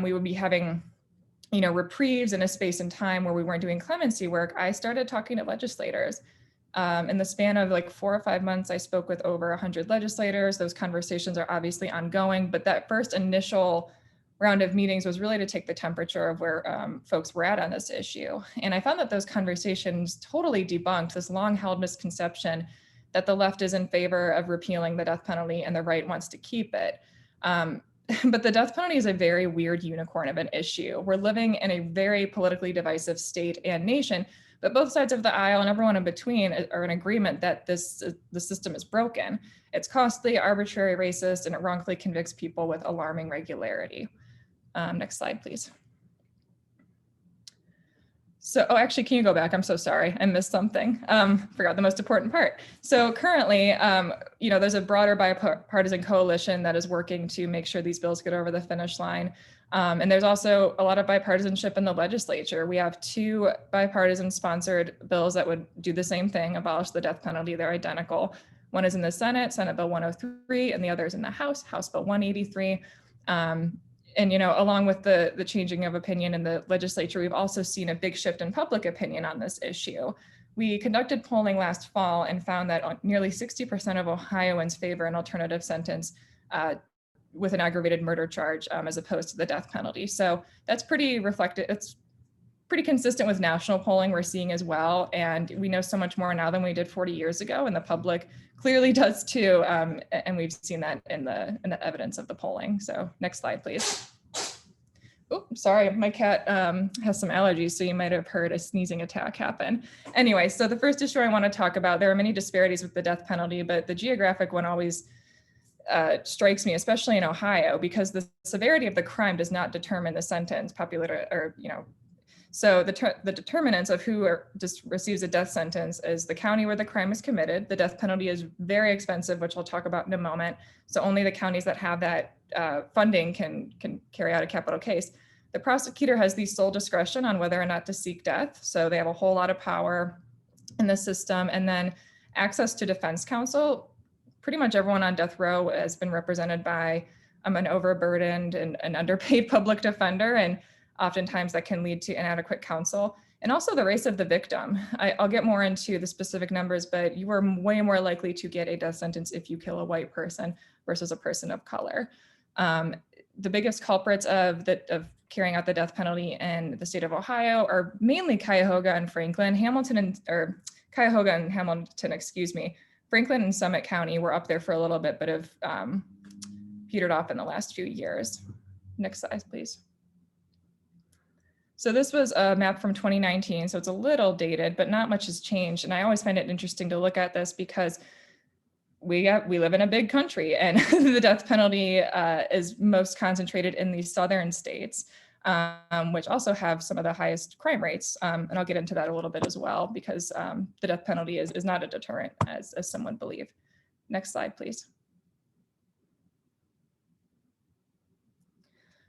we would be having, reprieves in a space and time where we weren't doing clemency work, I started talking to legislators. In the span of like 4 or 5 months, I spoke with over 100 legislators. Those conversations are obviously ongoing, but that first initial round of meetings was really to take the temperature of where folks were at on this issue. And I found that those conversations totally debunked this long-held misconception that the left is in favor of repealing the death penalty and the right wants to keep it. But the death penalty is a very weird unicorn of an issue. We're living in a very politically divisive state and nation, but both sides of the aisle and everyone in between are in agreement that the system is broken. It's costly, arbitrary, racist, and it wrongfully convicts people with alarming regularity. Next slide, please. So, actually, can you go back? I'm so sorry, I missed something. Forgot the most important part. So currently, there's a broader bipartisan coalition that is working to make sure these bills get over the finish line. And there's also a lot of bipartisanship in the legislature. We have 2 bipartisan sponsored bills that would do the same thing, abolish the death penalty. They're identical. One is in the Senate, Senate Bill 103, and the other is in the House, House Bill 183. And, you know, along with the changing of opinion in the legislature, we've also seen a big shift in public opinion on this issue. We conducted polling last fall and found that nearly 60% of Ohioans favor an alternative sentence with an aggravated murder charge as opposed to the death penalty. So that's pretty reflected. It's pretty consistent with national polling we're seeing as well. And we know so much more now than we did 40 years ago, and the public clearly does too. And we've seen that in the evidence of the polling. So next slide, please. Oh, sorry, my cat has some allergies, so you might have heard a sneezing attack happen. Anyway, so the first issue I want to talk about, there are many disparities with the death penalty, but the geographic one always strikes me, especially in Ohio, because the severity of the crime does not determine the sentence, so the determinants of who just receives a death sentence is the county where the crime is committed. The death penalty is very expensive, which I'll talk about in a moment. So only the counties that have that funding can carry out a capital case. The prosecutor has the sole discretion on whether or not to seek death. So they have a whole lot of power in the system. And then access to defense counsel. Pretty much everyone on death row has been represented by an overburdened and underpaid public defender. And oftentimes that can lead to inadequate counsel. And also the race of the victim. I'll get more into the specific numbers, but you are way more likely to get a death sentence if you kill a white person versus a person of color. The biggest culprits of carrying out the death penalty in the state of Ohio are mainly Cuyahoga and Franklin. Cuyahoga and Hamilton, excuse me. Franklin and Summit County were up there for a little bit, but have petered off in the last few years. Next slide, please. So this was a map from 2019, so it's a little dated, but not much has changed. And I always find it interesting to look at this because we live in a big country, and the death penalty is most concentrated in the southern states, which also have some of the highest crime rates. And I'll get into that a little bit as well, because the death penalty is not a deterrent, as some would believe. Next slide, please.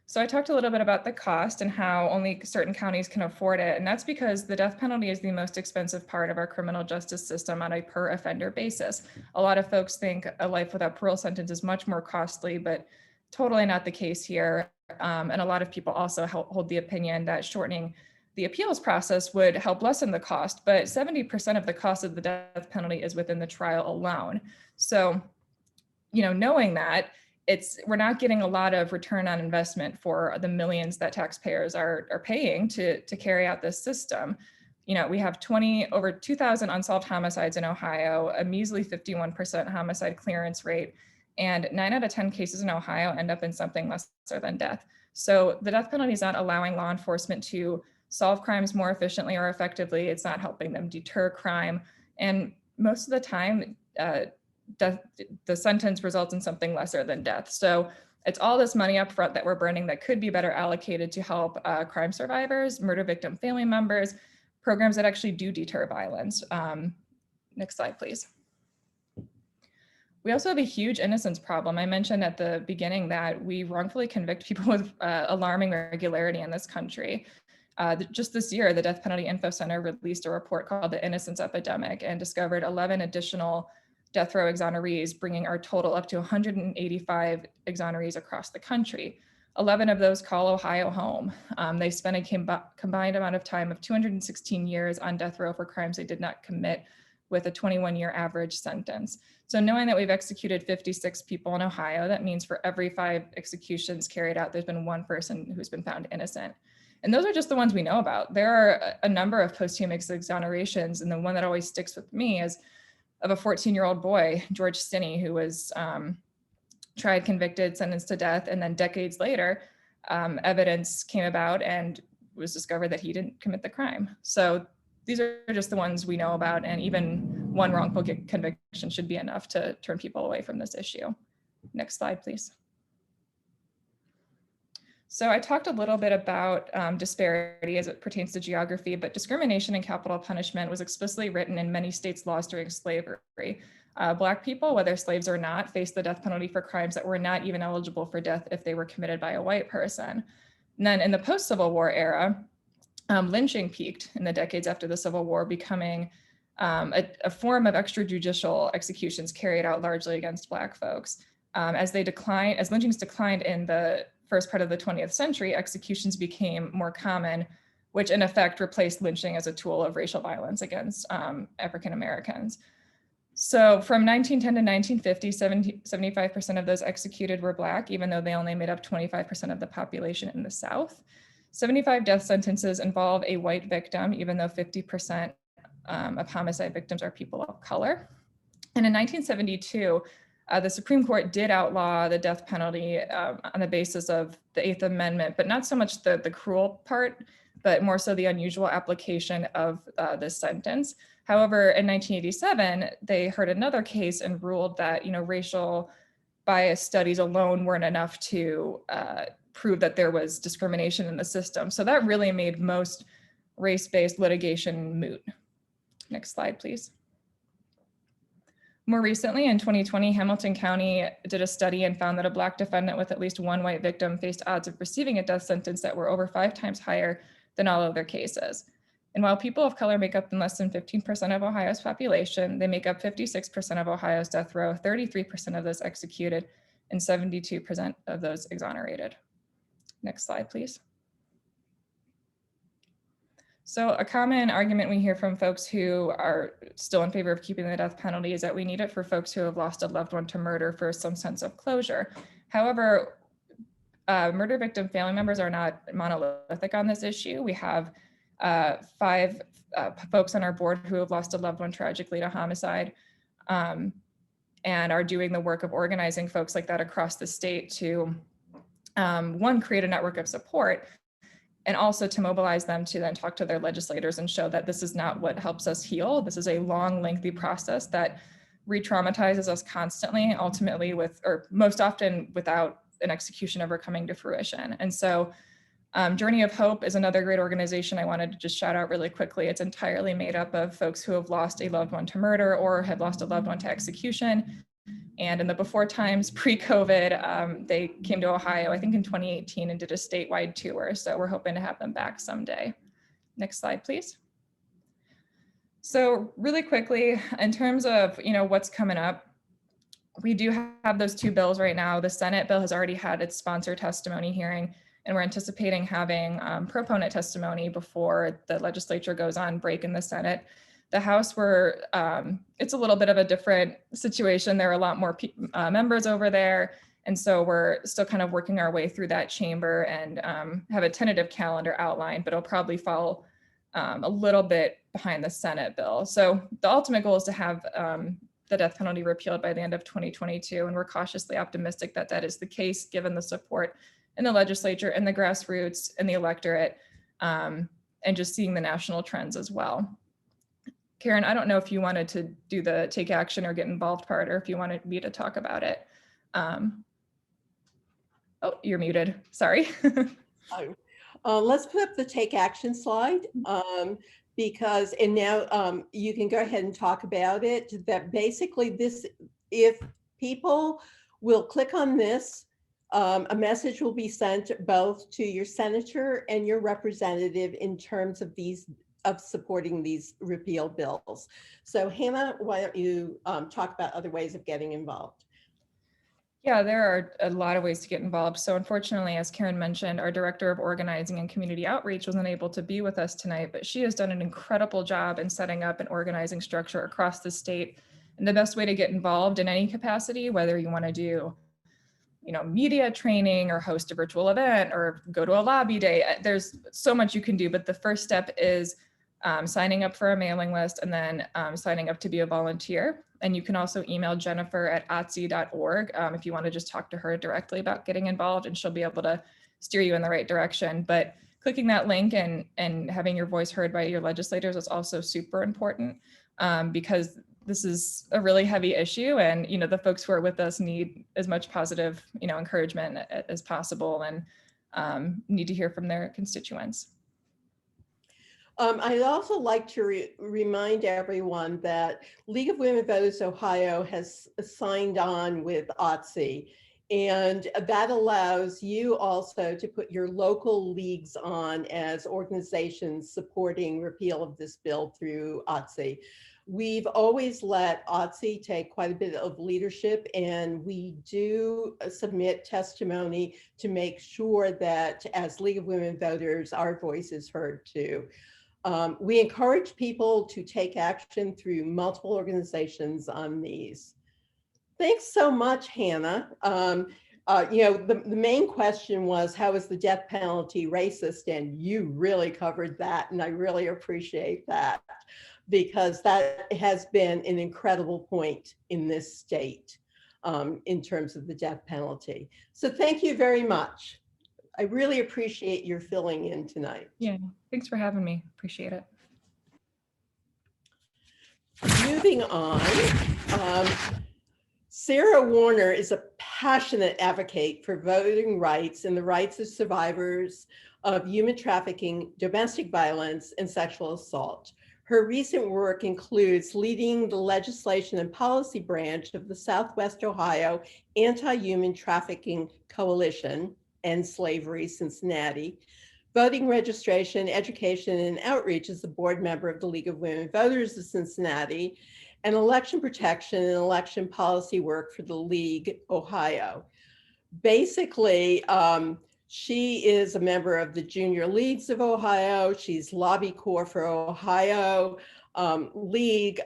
So I talked a little bit about the cost and how only certain counties can afford it. And that's because the death penalty is the most expensive part of our criminal justice system on a per offender basis. A lot of folks think a life without parole sentence is much more costly, but totally not the case here. And a lot of people also hold the opinion that shortening the appeals process would help lessen the cost, but 70% of the cost of the death penalty is within the trial alone. So, knowing that, we're not getting a lot of return on investment for the millions that taxpayers are paying to carry out this system. We have over 2,000 unsolved homicides in Ohio, a measly 51% homicide clearance rate, and 9 out of 10 cases in Ohio end up in something lesser than death. So the death penalty is not allowing law enforcement to solve crimes more efficiently or effectively. It's not helping them deter crime. And most of the time, the sentence results in something lesser than death. So it's all this money up front that we're burning that could be better allocated to help crime survivors, murder victim family members, programs that actually do deter violence. Next slide, please. We also have a huge innocence problem. I mentioned at the beginning that we wrongfully convict people with alarming regularity in this country. Just this year, the Death Penalty Info Center released a report called the Innocence Epidemic and discovered 11 additional death row exonerees, bringing our total up to 185 exonerees across the country. 11 of those call Ohio home. They spent a combined amount of time of 216 years on death row for crimes they did not commit, with a 21-year average sentence. So knowing that we've executed 56 people in Ohio, that means for every 5 executions carried out, there's been 1 person who's been found innocent. And those are just the ones we know about. There are a number of posthumous exonerations, and the one that always sticks with me is of a 14-year-old boy, George Stinney, who was tried, convicted, sentenced to death, and then decades later, evidence came about and it was discovered that he didn't commit the crime. So these are just the ones we know about, and even one wrongful conviction should be enough to turn people away from this issue. Next slide, please. So I talked a little bit about disparity as it pertains to geography, but discrimination and capital punishment was explicitly written in many states' laws during slavery. Black people, whether slaves or not, faced the death penalty for crimes that were not even eligible for death if they were committed by a white person. And then in the post-Civil War era, lynching peaked in the decades after the Civil War, becoming a form of extrajudicial executions carried out largely against Black folks. As lynchings declined in the first part of the 20th century, executions became more common, which in effect replaced lynching as a tool of racial violence against African Americans. So from 1910 to 1950, 75% of those executed were Black, even though they only made up 25% of the population in the South. 75 death sentences involve a white victim, even though 50% of homicide victims are people of color. And in 1972, the Supreme Court did outlaw the death penalty on the basis of the 8th Amendment, but not so much the cruel part, but more so the unusual application of this sentence. However, in 1987, they heard another case and ruled that, racial bias studies alone weren't enough to prove that there was discrimination in the system. So that really made most race-based litigation moot. Next slide, please. More recently, in 2020, Hamilton County did a study and found that a Black defendant with at least one white victim faced odds of receiving a death sentence that were over 5 times higher than all other cases. And while people of color make up less than 15% of Ohio's population, they make up 56% of Ohio's death row, 33% of those executed, and 72% of those exonerated. Next slide, please. So a common argument we hear from folks who are still in favor of keeping the death penalty is that we need it for folks who have lost a loved one to murder for some sense of closure. However, murder victim family members are not monolithic on this issue. We have 5 folks on our board who have lost a loved one tragically to homicide, and are doing the work of organizing folks like that across the state to, one, create a network of support, and also to mobilize them to then talk to their legislators and show that this is not what helps us heal. This is a long, lengthy process that re-traumatizes us constantly, ultimately most often without an execution ever coming to fruition. And so Journey of Hope is another great organization I wanted to just shout out really quickly. It's entirely made up of folks who have lost a loved one to murder or have lost a loved one to execution. And in the before times, pre-COVID, they came to Ohio, I think in 2018, and did a statewide tour. So we're hoping to have them back someday. Next slide, please. So really quickly, in terms of what's coming up, we do have those 2 bills right now. The Senate bill has already had its sponsor testimony hearing, and we're anticipating having proponent testimony before the legislature goes on break in the Senate. The House, it's a little bit of a different situation. There are a lot more members over there. And so we're still kind of working our way through that chamber and have a tentative calendar outlined, but it'll probably fall a little bit behind the Senate bill. So the ultimate goal is to have the death penalty repealed by the end of 2022. And we're cautiously optimistic that that is the case, given the support in the legislature and the grassroots and the electorate, and just seeing the national trends as well. Karen, I don't know if you wanted to do the take action or get involved part, or if you wanted me to talk about it. Oh, you're muted. Sorry. Let's put up the take action slide, because, and now you can go ahead and talk about it. That basically if people will click on this, a message will be sent both to your senator and your representative in terms of supporting these repeal bills. So Hannah, why don't you talk about other ways of getting involved? Yeah, there are a lot of ways to get involved. So unfortunately, as Karen mentioned, our director of organizing and community outreach wasn't able to be with us tonight, but she has done an incredible job in setting up an organizing structure across the state. And the best way to get involved in any capacity, whether you want to do media training or host a virtual event or go to a lobby day, there's so much you can do. But the first step is signing up for a mailing list and then signing up to be a volunteer. And you can also email Jennifer@otsi.org if you want to just talk to her directly about getting involved, and she'll be able to steer you in the right direction. But clicking that link and having your voice heard by your legislators is also super important, because this is a really heavy issue, and the folks who are with us need as much positive encouragement as possible, and need to hear from their constituents. I'd also like to remind everyone that League of Women Voters Ohio has signed on with OTSI, And that allows you also to put your local leagues on as organizations supporting repeal of this bill through OTSI. We've always let OTSI take quite a bit of leadership, and we do submit testimony to make sure that as League of Women Voters, our voice is heard too. We encourage people to take action through multiple organizations on these. Thanks so much, Hannah. The main question was, how is the death penalty racist? And you really covered that, and I really appreciate that, because that has been an incredible point in this state in terms of the death penalty. So thank you very much. I really appreciate your filling in tonight. Yeah, thanks for having me. Appreciate it. Moving on, Sarah Warner is a passionate advocate for voting rights and the rights of survivors of human trafficking, domestic violence, and sexual assault. Her recent work includes leading the legislation and policy branch of the Southwest Ohio Anti-Human Trafficking Coalition, End Slavery, Cincinnati, voting registration, education, and outreach as a board member of the League of Women Voters of Cincinnati, and election protection and election policy work for the League Ohio. Basically, she is a member of the Junior Leagues of Ohio. She's lobby corps for Ohio League.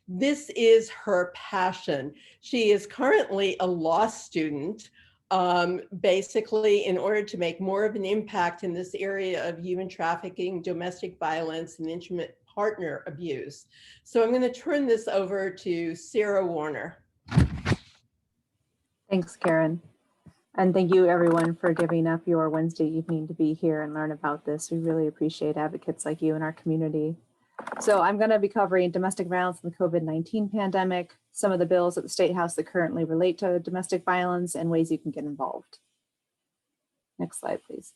This is her passion. She is currently a law student, basically in order to make more of an impact in this area of human trafficking, domestic violence, and intimate partner abuse. So I'm going to turn this over to Sarah Warner. Thanks, Karen. And thank you everyone for giving up your Wednesday evening to be here and learn about this. We really appreciate advocates like you in our community. So I'm going to be covering domestic violence in the COVID-19 pandemic, some of the bills at the State House that currently relate to domestic violence, and ways you can get involved. Next slide, please.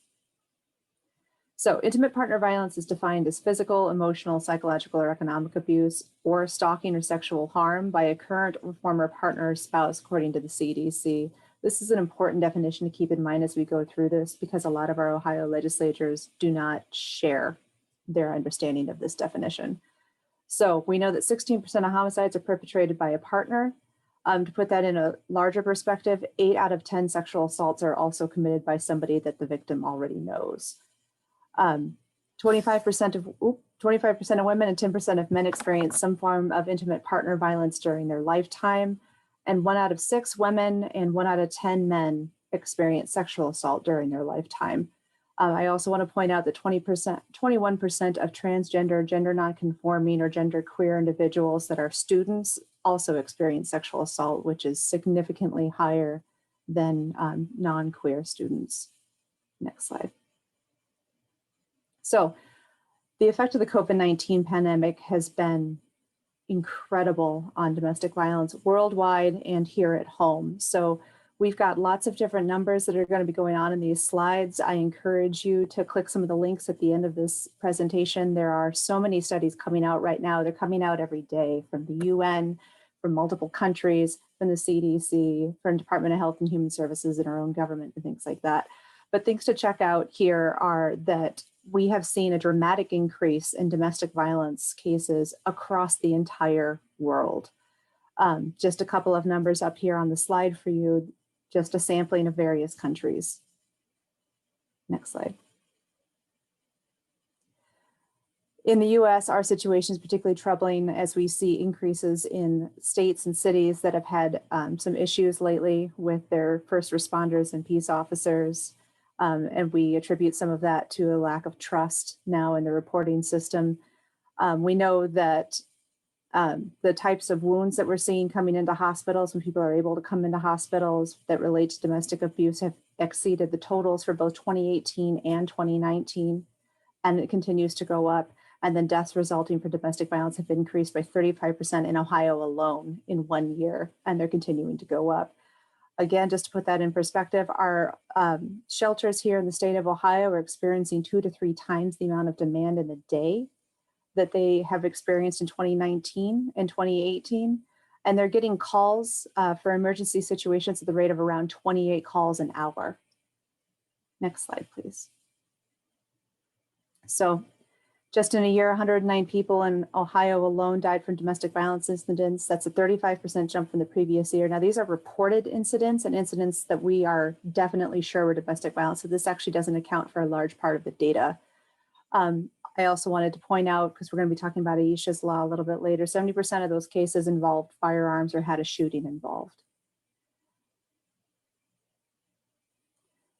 So intimate partner violence is defined as physical, emotional, psychological, or economic abuse, or stalking or sexual harm by a current or former partner or spouse, according to the CDC. This is an important definition to keep in mind as we go through this, because a lot of our Ohio legislators do not share their understanding of this definition. So we know that 16% of homicides are perpetrated by a partner. To put that in a larger perspective, 8 out of 10 sexual assaults are also committed by somebody that the victim already knows. 25% of women and 10% of men experience some form of intimate partner violence during their lifetime. And 1 out of 6 women and 1 out of 10 men experience sexual assault during their lifetime. I also want to point out that 21% of transgender, gender nonconforming, or gender queer individuals that are students also experience sexual assault, which is significantly higher than non-queer students. Next slide. So the effect of the COVID-19 pandemic has been incredible on domestic violence worldwide and here at home. So we've got lots of different numbers that are going to be going on in these slides. I encourage you to click some of the links at the end of this presentation. There are so many studies coming out right now. They're coming out every day from the UN, from multiple countries, from the CDC, from Department of Health and Human Services, and our own government, and things like that. But things to check out here are that we have seen a dramatic increase in domestic violence cases across the entire world. Just a couple of numbers up here on the slide for you, just a sampling of various countries. Next slide. In the US, our situation is particularly troubling as we see increases in states and cities that have had some issues lately with their first responders and peace officers. And we attribute some of that to a lack of trust now in the reporting system. We know that the types of wounds that we're seeing coming into hospitals when people are able to come into hospitals that relate to domestic abuse have exceeded the totals for both 2018 and 2019, and it continues to go up. And then deaths resulting from domestic violence have increased by 35% in Ohio alone in 1 year, and they're continuing to go up. Again, just to put that in perspective, our shelters here in the state of Ohio are experiencing 2 to 3 times the amount of demand in a day that they have experienced in 2019 and 2018. And they're getting calls for emergency situations at the rate of around 28 calls an hour. Next slide, please. So just in a year, 109 people in Ohio alone died from domestic violence incidents. That's a 35% jump from the previous year. Now, these are reported incidents and incidents that we are definitely sure were domestic violence. So this actually doesn't account for a large part of the data. I also wanted to point out, because we're going to be talking about Aisha's Law a little bit later, 70% of those cases involved firearms or had a shooting involved.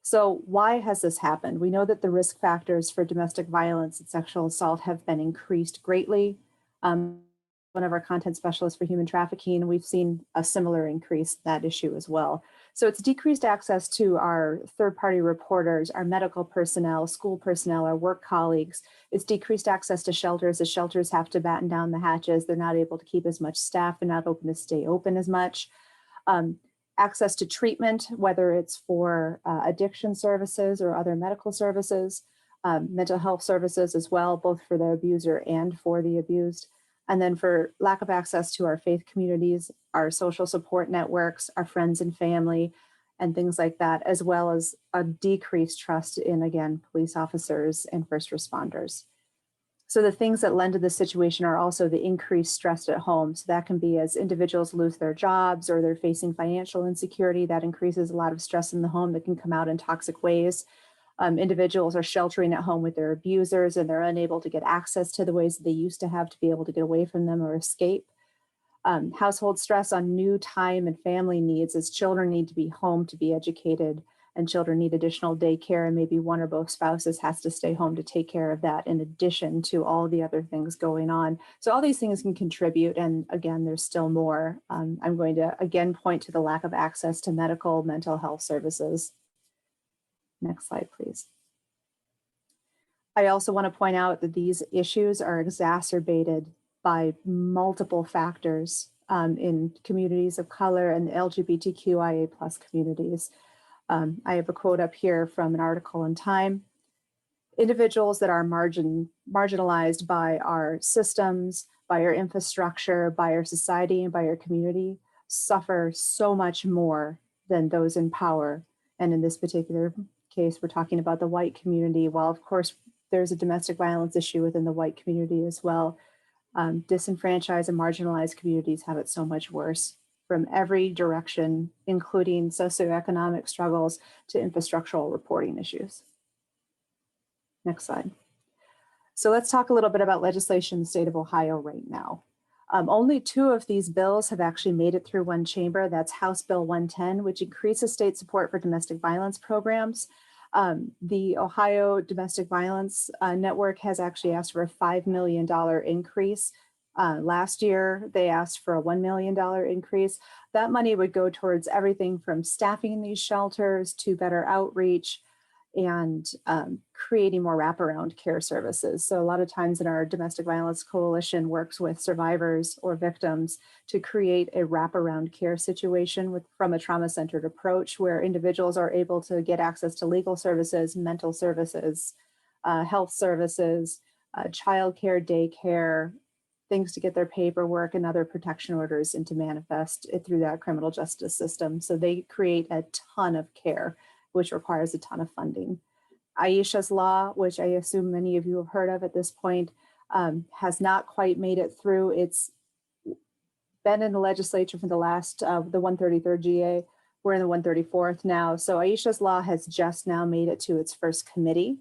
So why has this happened? We know that the risk factors for domestic violence and sexual assault have been increased greatly. One of our content specialists for human trafficking, we've seen a similar increase in that issue as well. So it's decreased access to our third-party reporters, our medical personnel, school personnel, our work colleagues. It's decreased access to shelters as shelters have to batten down the hatches. They're not able to keep as much staff. They're not open to stay open as much. Access to treatment, whether it's for addiction services or other medical services, mental health services as well, both for the abuser and for the abused. And then for lack of access to our faith communities, our social support networks, our friends and family, and things like that, as well as a decreased trust in, again, police officers and first responders. So the things that lend to this situation are also the increased stress at home. So that can be as individuals lose their jobs or they're facing financial insecurity, that increases a lot of stress in the home that can come out in toxic ways. Individuals are sheltering at home with their abusers and they're unable to get access to the ways that they used to have to be able to get away from them or escape. Household stress on new time and family needs, as children need to be home to be educated and children need additional daycare, and maybe one or both spouses has to stay home to take care of that in addition to all the other things going on. So all these things can contribute, and again, there's still more. I'm going to again point to the lack of access to medical mental health services. Next slide, please. I also want to point out that these issues are exacerbated by multiple factors in communities of color and the LGBTQIA+ communities. I have a quote up here from an article in Time. Individuals that are marginalized by our systems, by our infrastructure, by our society, and by our community suffer so much more than those in power. And in this particular case, we're talking about the white community. While of course there's a domestic violence issue within the white community as well, disenfranchised and marginalized communities have it so much worse from every direction, including socioeconomic struggles to infrastructural reporting issues. Next slide. So let's talk a little bit about legislation in the state of Ohio right now. Only 2 of these bills have actually made it through one chamber. That's House Bill 110, which increases state support for domestic violence programs. The Ohio Domestic Violence Network has actually asked for a $5 million increase. Last year, they asked for a $1 million increase. That money would go towards everything from staffing these shelters to better outreach and creating more wraparound care services. So a lot of times in our domestic violence coalition works with survivors or victims to create a wraparound care situation from a trauma-centered approach where individuals are able to get access to legal services, mental services, health services, childcare, daycare, things to get their paperwork and other protection orders and to manifest it through that criminal justice system. So they create a ton of care, which requires a ton of funding. Aisha's Law, which I assume many of you have heard of at this point, has not quite made it through. It's been in the legislature for the last, the 133rd GA. We're in the 134th now. So Aisha's Law has just now made it to its first committee.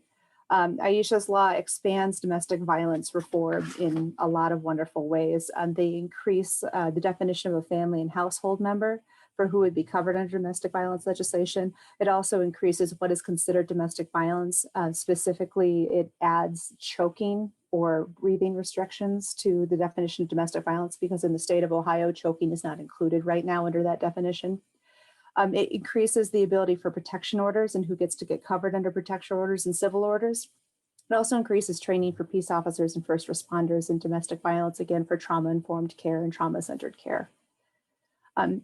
Aisha's Law expands domestic violence reform in a lot of wonderful ways. They increase the definition of a family and household member for who would be covered under domestic violence legislation. It also increases what is considered domestic violence. Specifically, it adds choking or breathing restrictions to the definition of domestic violence because in the state of Ohio, choking is not included right now under that definition. It increases the ability for protection orders and who gets to get covered under protection orders and civil orders. It also increases training for peace officers and first responders in domestic violence, again, for trauma-informed care and trauma-centered care.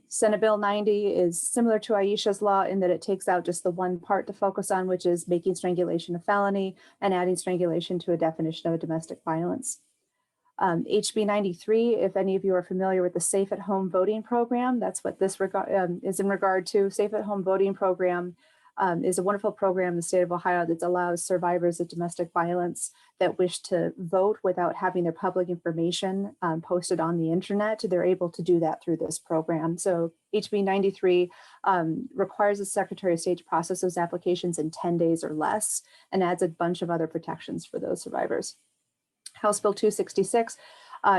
Senate Bill 90 is similar to Aisha's Law in that it takes out just the one part to focus on, which is making strangulation a felony and adding strangulation to a definition of a domestic violence. HB 93, if any of you are familiar with the Safe at Home voting program, that's what this is in regard to. Safe at Home voting program is a wonderful program in the state of Ohio that allows survivors of domestic violence that wish to vote without having their public information posted on the internet. They're able to do that through this program. So HB 93 requires the Secretary of State to process those applications in 10 days or less and adds a bunch of other protections for those survivors. House Bill 266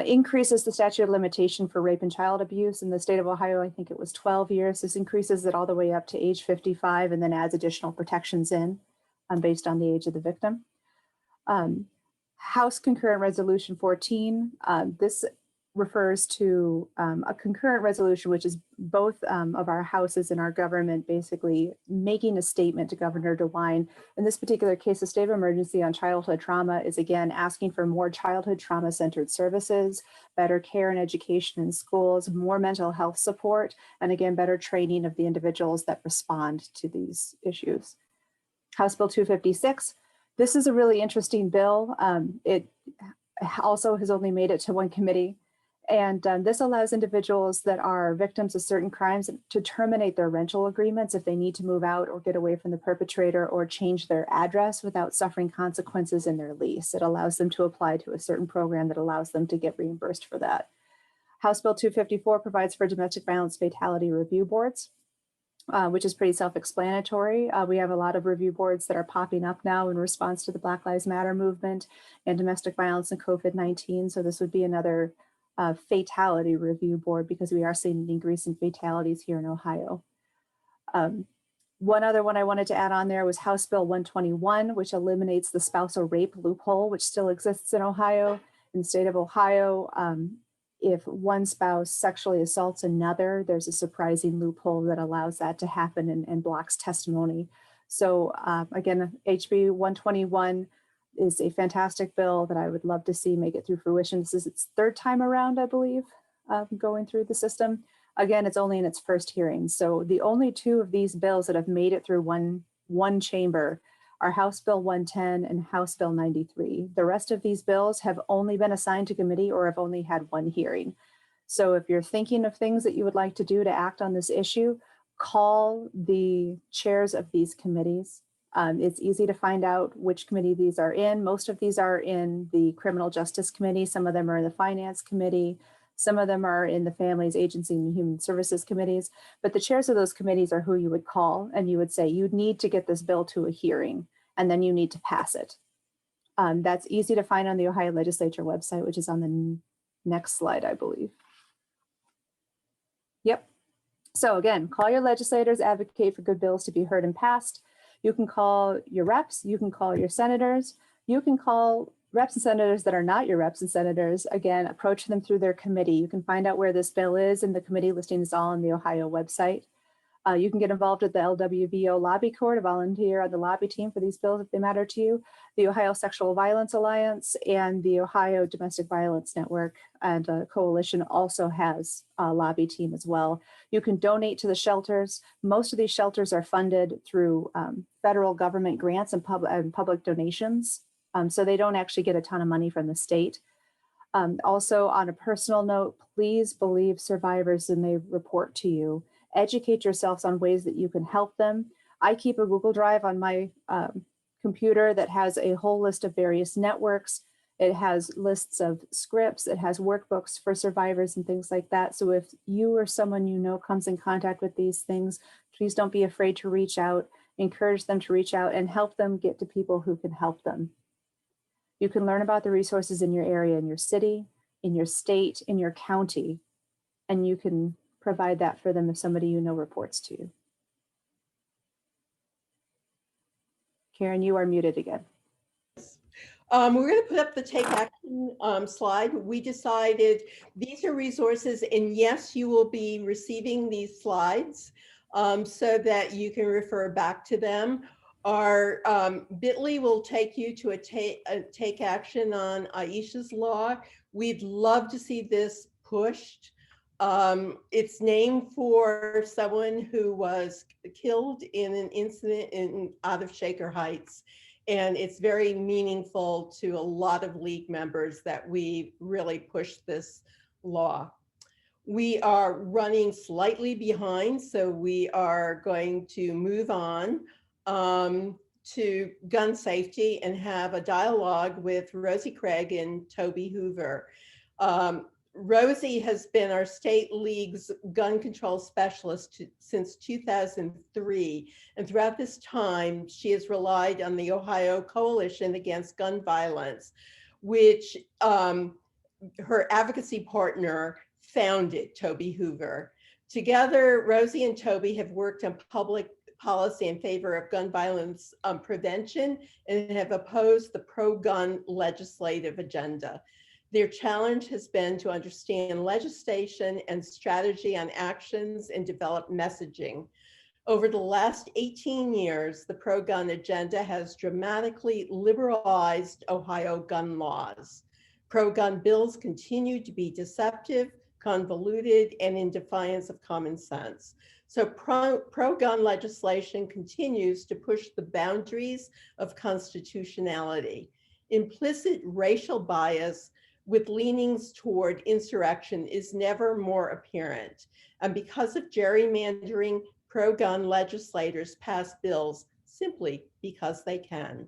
increases the statute of limitation for rape and child abuse in the state of Ohio. I think it was 12 years. This increases it all the way up to age 55 and then adds additional protections in based on the age of the victim. House Concurrent Resolution 14, this refers to a concurrent resolution, which is both of our houses in our government basically making a statement to Governor DeWine. In this particular case, the state of emergency on childhood trauma is again asking for more childhood trauma-centered services, better care and education in schools, more mental health support, and again, better training of the individuals that respond to these issues. House Bill 256, this is a really interesting bill. It also has only made it to one committee. And this allows individuals that are victims of certain crimes to terminate their rental agreements if they need to move out or get away from the perpetrator or change their address without suffering consequences in their lease. It allows them to apply to a certain program that allows them to get reimbursed for that. House Bill 254 provides for domestic violence fatality review boards, which is pretty self-explanatory. We have a lot of review boards that are popping up now in response to the Black Lives Matter movement and domestic violence and COVID-19. So this would be another fatality review board because we are seeing an increase in fatalities here in Ohio. One other one I wanted to add on there was House Bill 121, which eliminates the spousal rape loophole, which still exists in Ohio. In the state of Ohio, if one spouse sexually assaults another, there's a surprising loophole that allows that to happen and blocks testimony. So again, HB 121 is a fantastic bill that I would love to see make it through fruition. This is its third time around, I believe, going through the system. Again, it's only in its first hearing. So the only two of these bills that have made it through one chamber are House Bill 110 and House Bill 93. The rest of these bills have only been assigned to committee or have only had one hearing. So if you're thinking of things that you would like to do to act on this issue, call the chairs of these committees. It's easy to find out which committee these are in. Most of these are in the Criminal Justice Committee. Some of them are in the Finance Committee. Some of them are in the Families, Agency, and Human Services Committees. But the chairs of those committees are who you would call, and you would say, you need to get this bill to a hearing, and then you need to pass it. That's easy to find on the Ohio Legislature website, which is on the next slide, I believe. Yep. So again, call your legislators, advocate for good bills to be heard and passed. You can call your reps, you can call your senators, you can call reps and senators that are not your reps and senators. Again, approach them through their committee. You can find out where this bill is, and the committee listing is all on the Ohio website. You can get involved with the LWVO lobby court, volunteer on the lobby team for these bills if they matter to you, the Ohio Sexual Violence Alliance, and the Ohio Domestic Violence Network and Coalition also has a lobby team as well. You can donate to the shelters. Most of these shelters are funded through federal government grants and public donations, so they don't actually get a ton of money from the state. Also, on a personal note, please believe survivors when they report to you. Educate yourselves on ways that you can help them. I keep a Google Drive on my computer that has a whole list of various networks. It has lists of scripts. It has workbooks for survivors and things like that. So if you or someone you know comes in contact with these things, please don't be afraid to reach out. Encourage them to reach out and help them get to people who can help them. You can learn about the resources in your area, in your city, in your state, in your county, and you can provide that for them if somebody you know reports to you. Karen, you are muted again. We're going to put up the take action slide. We decided these are resources, and yes, you will be receiving these slides so that you can refer back to them. Our bit.ly will take you to a take action on Aisha's law. We'd love to see this pushed. It's named for someone who was killed in an incident out of Shaker Heights. And it's very meaningful to a lot of league members that we really push this law. We are running slightly behind, so we are going to move on to gun safety and have a dialogue with Rosie Craig and Toby Hoover. Rosie has been our state league's gun control specialist since 2003. And throughout this time, she has relied on the Ohio Coalition Against Gun Violence, which her advocacy partner founded, Toby Hoover. Together, Rosie and Toby have worked on public policy in favor of gun violence prevention and have opposed the pro-gun legislative agenda. Their challenge has been to understand legislation and strategy on actions and develop messaging. Over the last 18 years, the pro-gun agenda has dramatically liberalized Ohio gun laws. Pro-gun bills continue to be deceptive, convoluted, and in defiance of common sense. So pro-gun legislation continues to push the boundaries of constitutionality. Implicit racial bias with leanings toward insurrection is never more apparent. And because of gerrymandering, pro-gun legislators pass bills simply because they can.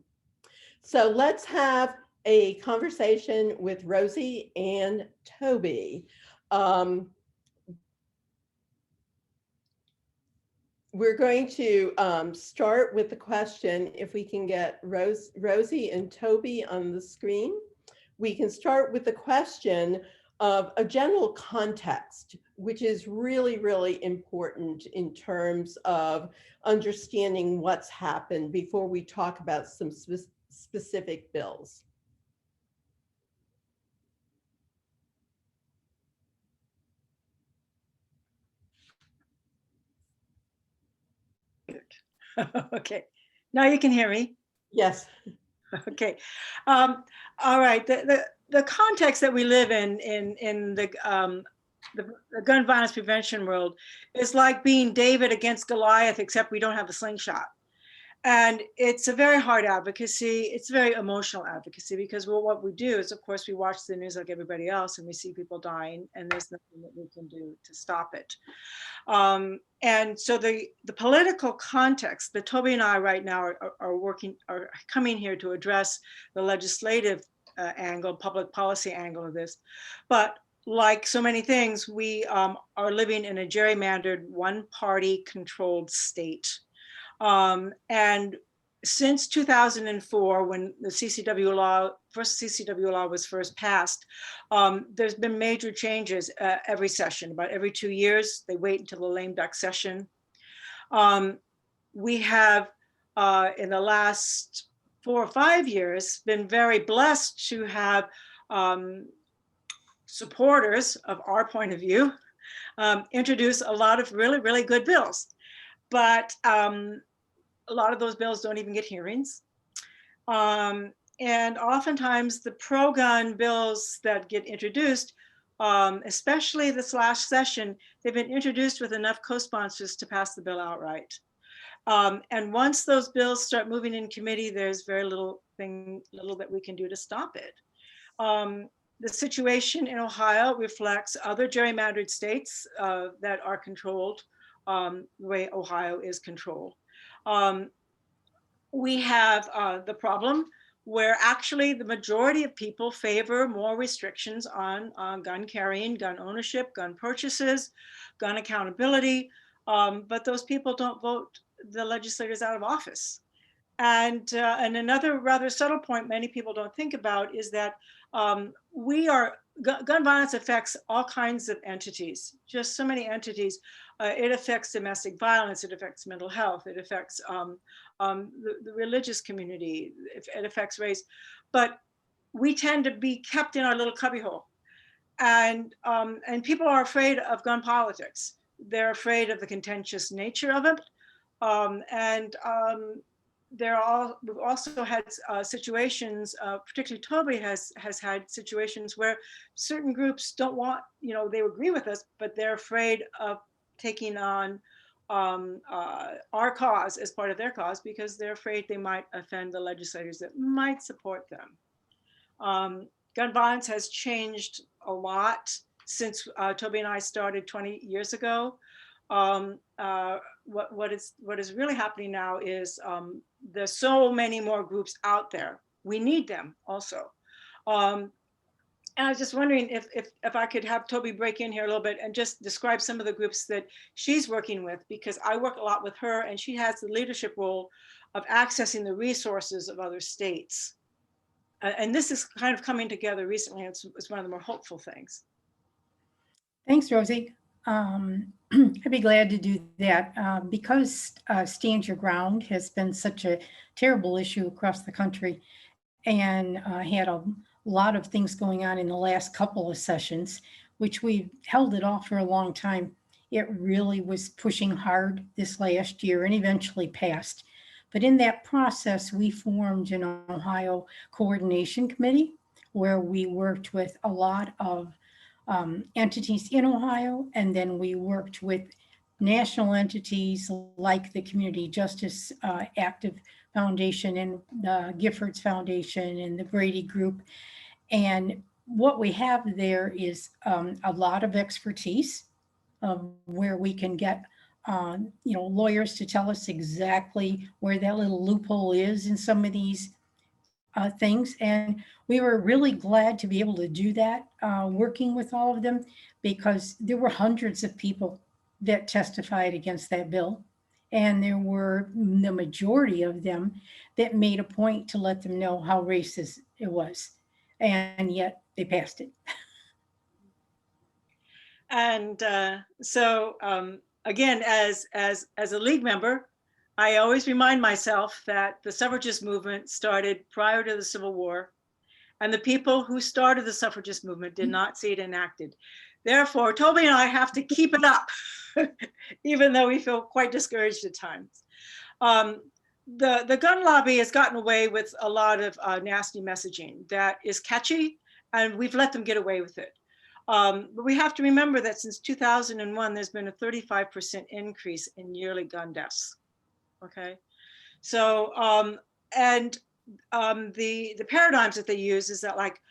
So let's have a conversation with Rosie and Toby. We're going to start with the question, if we can get Rosie and Toby on the screen. We can start with the question of a general context, which is really, really important in terms of understanding what's happened before we talk about some specific bills. Okay, now you can hear me. Yes. Okay, all right. The context that we live in the gun violence prevention world is like being David against Goliath, except we don't have a slingshot. And it's a very hard advocacy. It's very emotional advocacy because what we do is, of course, we watch the news like everybody else and we see people dying and there's nothing that we can do to stop it. And so the political context that Toby and I right now are coming here to address the legislative angle, public policy angle of this. But like so many things, we are living in a gerrymandered, one-party controlled state. And since 2004, when the CCW law, first CCW law was first passed, there's been major changes every session. About every 2 years, they wait until the lame duck session. We have, in the last 4 or 5 years, been very blessed to have supporters of our point of view introduce a lot of really, really good bills. But a lot of those bills don't even get hearings. And oftentimes the pro-gun bills that get introduced, especially this last session, they've been introduced with enough co-sponsors to pass the bill outright. And once those bills start moving in committee, there's very little that we can do to stop it. The situation in Ohio reflects other gerrymandered states that are controlled the way Ohio is controlled. We have the problem where actually the majority of people favor more restrictions on gun carrying, gun ownership, gun purchases, gun accountability, but those people don't vote the legislators out of office. And another rather subtle point many people don't think about is that gun violence affects all kinds of entities, just so many entities. It affects domestic violence, it affects mental health, it affects the religious community, it affects race, but we tend to be kept in our little cubbyhole. And people are afraid of gun politics. They're afraid of the contentious nature of it. We've also had situations, particularly Toby has had situations where certain groups don't want, they agree with us, but they're afraid of taking on our cause as part of their cause because they're afraid they might offend the legislators that might support them. Gun violence has changed a lot since Toby and I started 20 years ago. What is really happening now is there's so many more groups out there. We need them also. And I was just wondering if I could have Toby break in here a little bit and just describe some of the groups that she's working with, because I work a lot with her and she has the leadership role of accessing the resources of other states. And this is kind of coming together recently. It's one of the more hopeful things. Thanks, Rosie. I'd be glad to do that. Because Stand Your Ground has been such a terrible issue across the country and had a lot of things going on in the last couple of sessions, which we held it off for a long time. It really was pushing hard this last year and eventually passed. But in that process, we formed an Ohio coordination committee where we worked with a lot of entities in Ohio, and then we worked with national entities like the Community Justice Active Foundation and the Giffords Foundation and the Brady Group. And what we have there is a lot of expertise where we can get lawyers to tell us exactly where that little loophole is in some of these things. And we were really glad to be able to do that, working with all of them, because there were hundreds of people that testified against that bill. And there were the majority of them that made a point to let them know how racist it was. And yet they passed it. And so again, as a league member, I always remind myself that the suffragist movement started prior to the Civil War, and the people who started the suffragist movement did not see it enacted. Therefore, Toby and I have to keep it up, even though we feel quite discouraged at times. The gun lobby has gotten away with a lot of nasty messaging that is catchy, and we've let them get away with it. But we have to remember that since 2001, there's been a 35% increase in yearly gun deaths. Okay, so the paradigms that they use is that, like,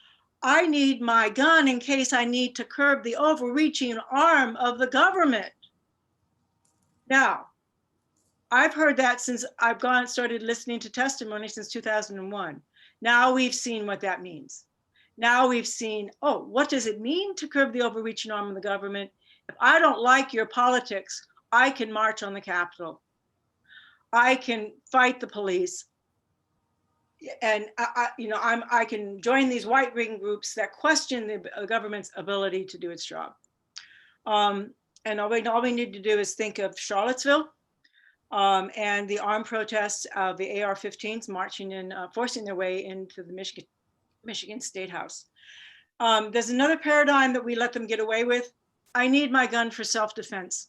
I need my gun in case I need to curb the overreaching arm of the government. Now, I've heard that since I've started listening to testimony since 2001. Now we've seen what that means. Now we've seen, oh, what does it mean to curb the overreaching arm of the government? If I don't like your politics, I can march on the Capitol. I can fight the police. And I can join these white ring groups that question the government's ability to do its job. And all we need to do is think of Charlottesville and the armed protests of the AR-15s marching in, forcing their way into the Michigan State House. There's another paradigm that we let them get away with. I need my gun for self-defense.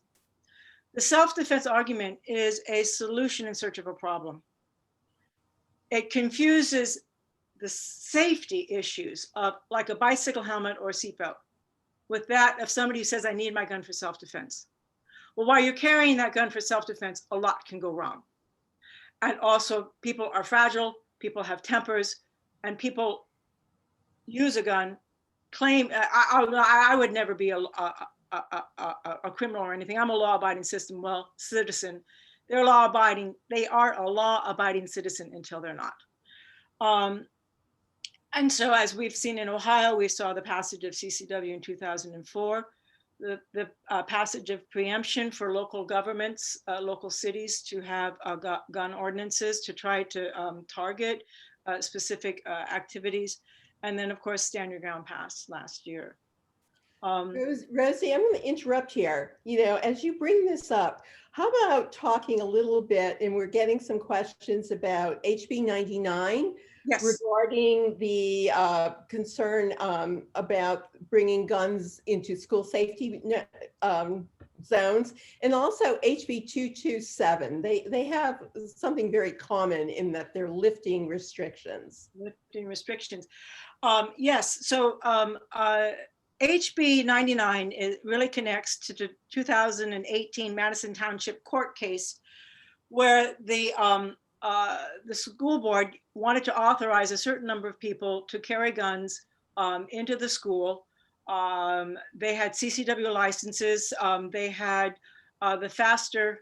The self-defense argument is a solution in search of a problem. It confuses the safety issues of, like, a bicycle helmet or a seatbelt with that of somebody who says, I need my gun for self-defense. Well, while you're carrying that gun for self-defense, a lot can go wrong. And also, people are fragile, people have tempers, and people use a gun, claim, I would never be a criminal or anything. I'm a law-abiding citizen. They're law-abiding. They are a law-abiding citizen until they're not. And so, as we've seen in Ohio, we saw the passage of CCW in 2004, the passage of preemption for local governments, local cities to have gun ordinances to try to target specific activities. And then, of course, Stand Your Ground passed last year. Rosie, I'm going to interrupt here. As you bring this up, how about talking a little bit, and we're getting some questions about HB 99 Yes. regarding the concern about bringing guns into school safety zones, and also HB 227. They have something very common in that they're lifting restrictions. Yes. So HB 99 really connects to the 2018 Madison Township court case where the school board wanted to authorize a certain number of people to carry guns into the school. They had CCW licenses. They had the FASTER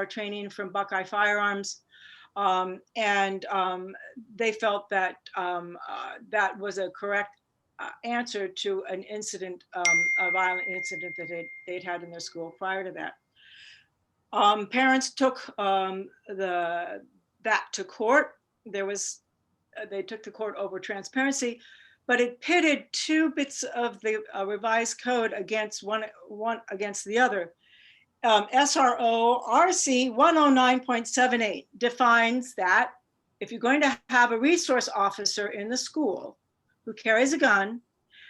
training from Buckeye Firearms. And they felt that that was a correct answer to an incident, a violent incident that they'd had in their school prior to that. Parents took that to court. They took the court over transparency, but it pitted two bits of the revised code against one against the other. SRO RC 109.78 defines that if you're going to have a resource officer in the school who carries a gun,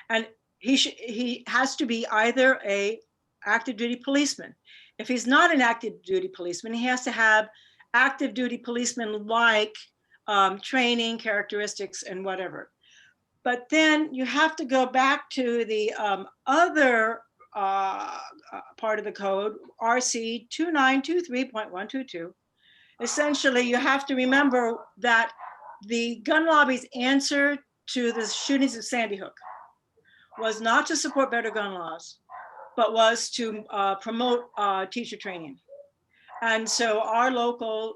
and he has to be either a active duty policeman. If he's not an active duty policeman, he has to have active duty policeman like training, characteristics, and whatever. But then you have to go back to the other part of the code, RC 2923.122. Essentially, you have to remember that the gun lobby's answer to the shootings of Sandy Hook was not to support better gun laws, but was to promote teacher training. And so our local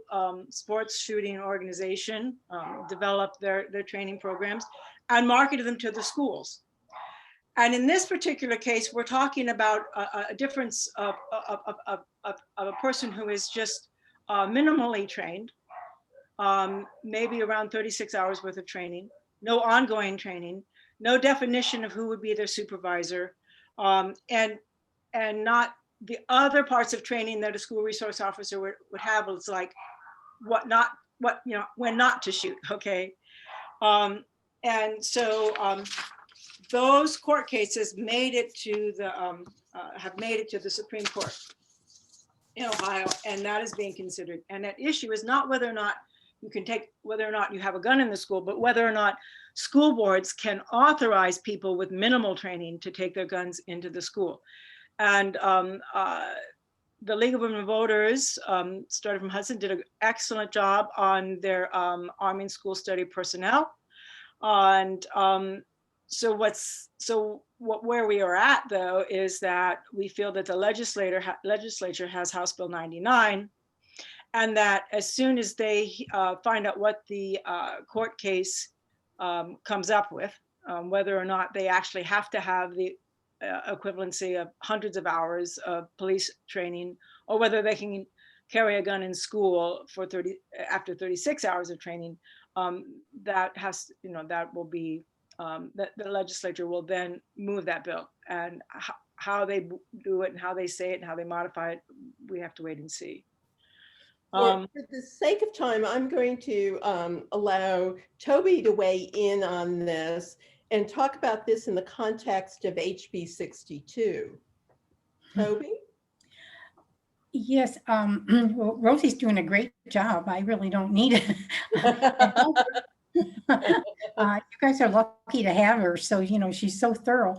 sports shooting organization developed their training programs and marketed them to the schools. And in this particular case, we're talking about a difference of a person who is just minimally trained, maybe around 36 hours worth of training, no ongoing training, no definition of who would be their supervisor, and not the other parts of training that a school resource officer would have. It's like when not to shoot, okay? And so those court cases made it to the have made it to the Supreme Court in Ohio, and that is being considered. And that issue is not whether or not you have a gun in the school, but whether or not school boards can authorize people with minimal training to take their guns into the school. And the League of Women Voters, started from Hudson, did an excellent job on their arming school study personnel. And where we are at, though, is that we feel that the legislature has House Bill 99, and that as soon as they find out what the court case comes up with, whether or not they actually have to have the equivalency of hundreds of hours of police training, or whether they can carry a gun in school for after 36 hours of training, that will be that the legislature will then move that bill. And how they do it and how they say it and how they modify it, we have to wait and see. For the sake of time, I'm going to allow Toby to weigh in on this and talk about this in the context of HB 62. Toby? Yes, well, Rosie's doing a great job. I really don't need it. You guys are lucky to have her. So, she's so thorough.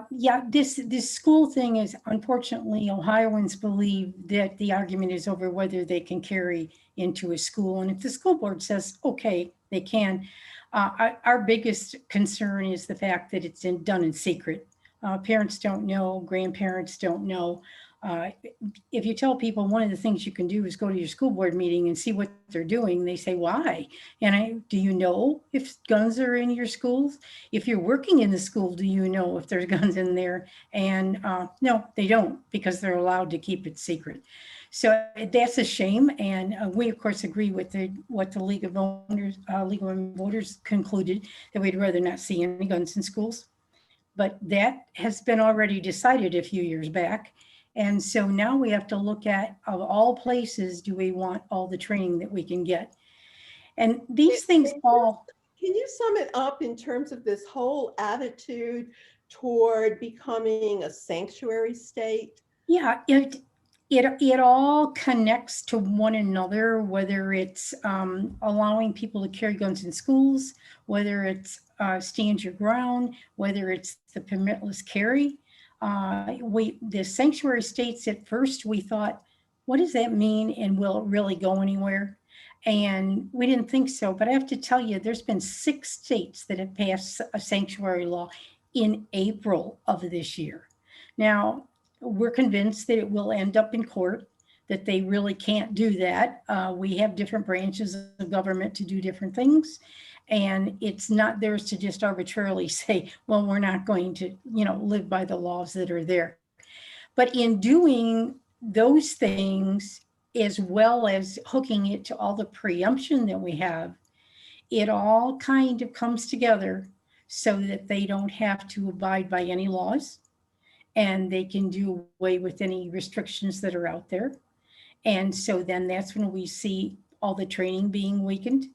Yeah, this school thing is, unfortunately, Ohioans believe that the argument is over whether they can carry into a school. And if the school board says, okay, they can, our biggest concern is the fact that it's done in secret. Parents don't know, grandparents don't know. If you tell people one of the things you can do is go to your school board meeting and see what they're doing, they say, why? And do you know if guns are in your schools? If you're working in the school, do you know if there's guns in there? And no, they don't, because they're allowed to keep it secret. So that's a shame. And we, of course, agree with what the League of Women Voters concluded, that we'd rather not see any guns in schools. But that has been already decided a few years back. And so now we have to look at, of all places, do we want all the training that we can get? And these things all... Can you sum it up in terms of this whole attitude toward becoming a sanctuary state? Yeah, it all connects to one another, whether it's allowing people to carry guns in schools, whether it's stand your ground, whether it's the permitless carry. The sanctuary states, at first we thought, what does that mean, and will it really go anywhere? And we didn't think so, but I have to tell you, there's been 6 states that have passed a sanctuary law in April of this year. Now, we're convinced that it will end up in court, that they really can't do that. We have different branches of government to do different things. And it's not theirs to just arbitrarily say, well, we're not going to, live by the laws that are there. But in doing those things, as well as hooking it to all the preemption that we have, it all kind of comes together so that they don't have to abide by any laws, and they can do away with any restrictions that are out there. And so then that's when we see all the training being weakened.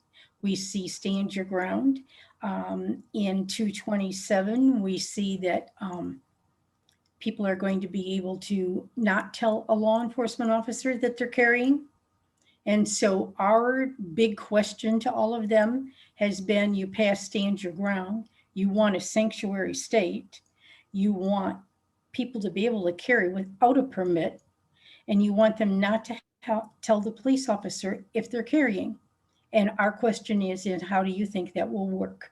We see stand your ground. In 227, we see that people are going to be able to not tell a law enforcement officer that they're carrying. And so our big question to all of them has been, you pass stand your ground, you want a sanctuary state, you want people to be able to carry without a permit, and you want them not to tell the police officer if they're carrying. And our question is how do you think that will work?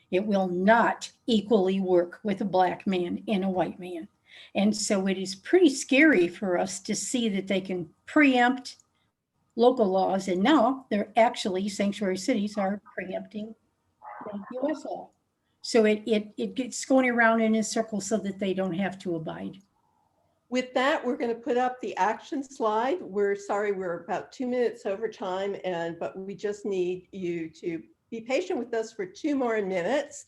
It will not equally work with a Black man and a white man. And so it is pretty scary for us to see that they can preempt local laws, and now they're actually, sanctuary cities are preempting US law. So it gets going around in a circle so that they don't have to abide. With that, we're going to put up the action slide. We're sorry, we're about 2 minutes over time, but we just need you to be patient with us for 2 more minutes.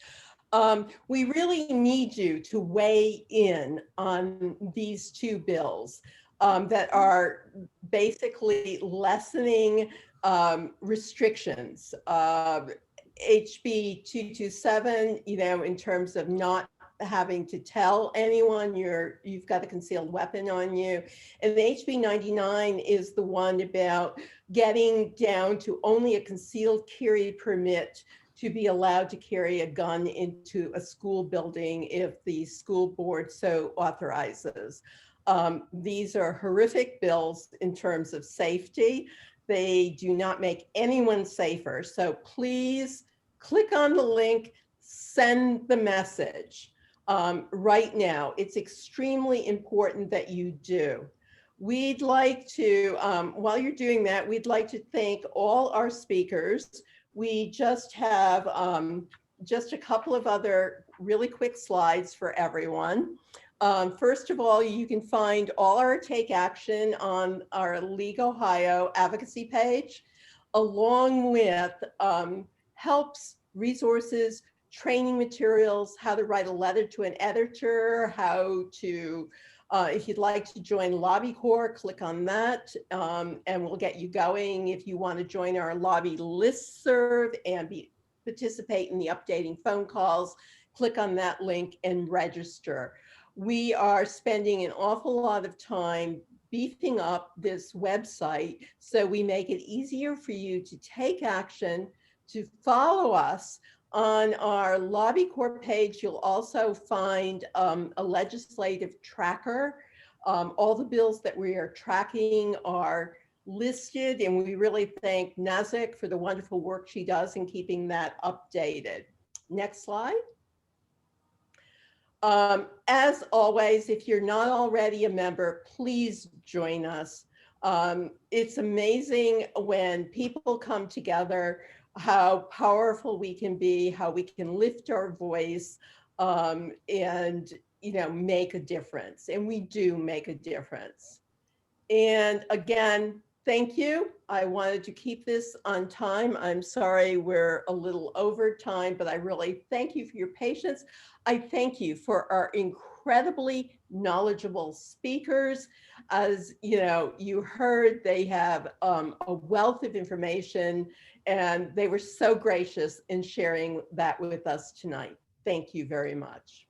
We really need you to weigh in on these 2 bills that are basically lessening restrictions. HB 227, in terms of not having to tell anyone you've got a concealed weapon on you. And the HB 99 is the one about getting down to only a concealed carry permit to be allowed to carry a gun into a school building if the school board so authorizes. These are horrific bills in terms of safety. They do not make anyone safer. So please click on the link, send the message. Right now, it's extremely important that you do. We'd like to, while you're doing that, we'd like to thank all our speakers. We just have just a couple of other really quick slides for everyone. First of all, you can find all our Take Action on our League Ohio advocacy page, along with helps, resources, training materials, how to write a letter to an editor, how to, if you'd like to join Lobby Corps, click on that and we'll get you going. If you want to join our lobby listserv and participate in the updating phone calls, click on that link and register. We are spending an awful lot of time beefing up this website so we make it easier for you to take action, to follow us. On our Lobby Corps page, you'll also find a legislative tracker. All the bills that we are tracking are listed, and we really thank Nazik for the wonderful work she does in keeping that updated. Next slide. As always, if you're not already a member, please join us. It's amazing when people come together, how powerful we can be, how we can lift our voice and make a difference. And we do make a difference. And again, thank you. I wanted to keep this on time. I'm sorry we're a little over time, but I really thank you for your patience. I thank you for our incredibly knowledgeable speakers. As you heard, they have a wealth of information, and they were so gracious in sharing that with us tonight. Thank you very much.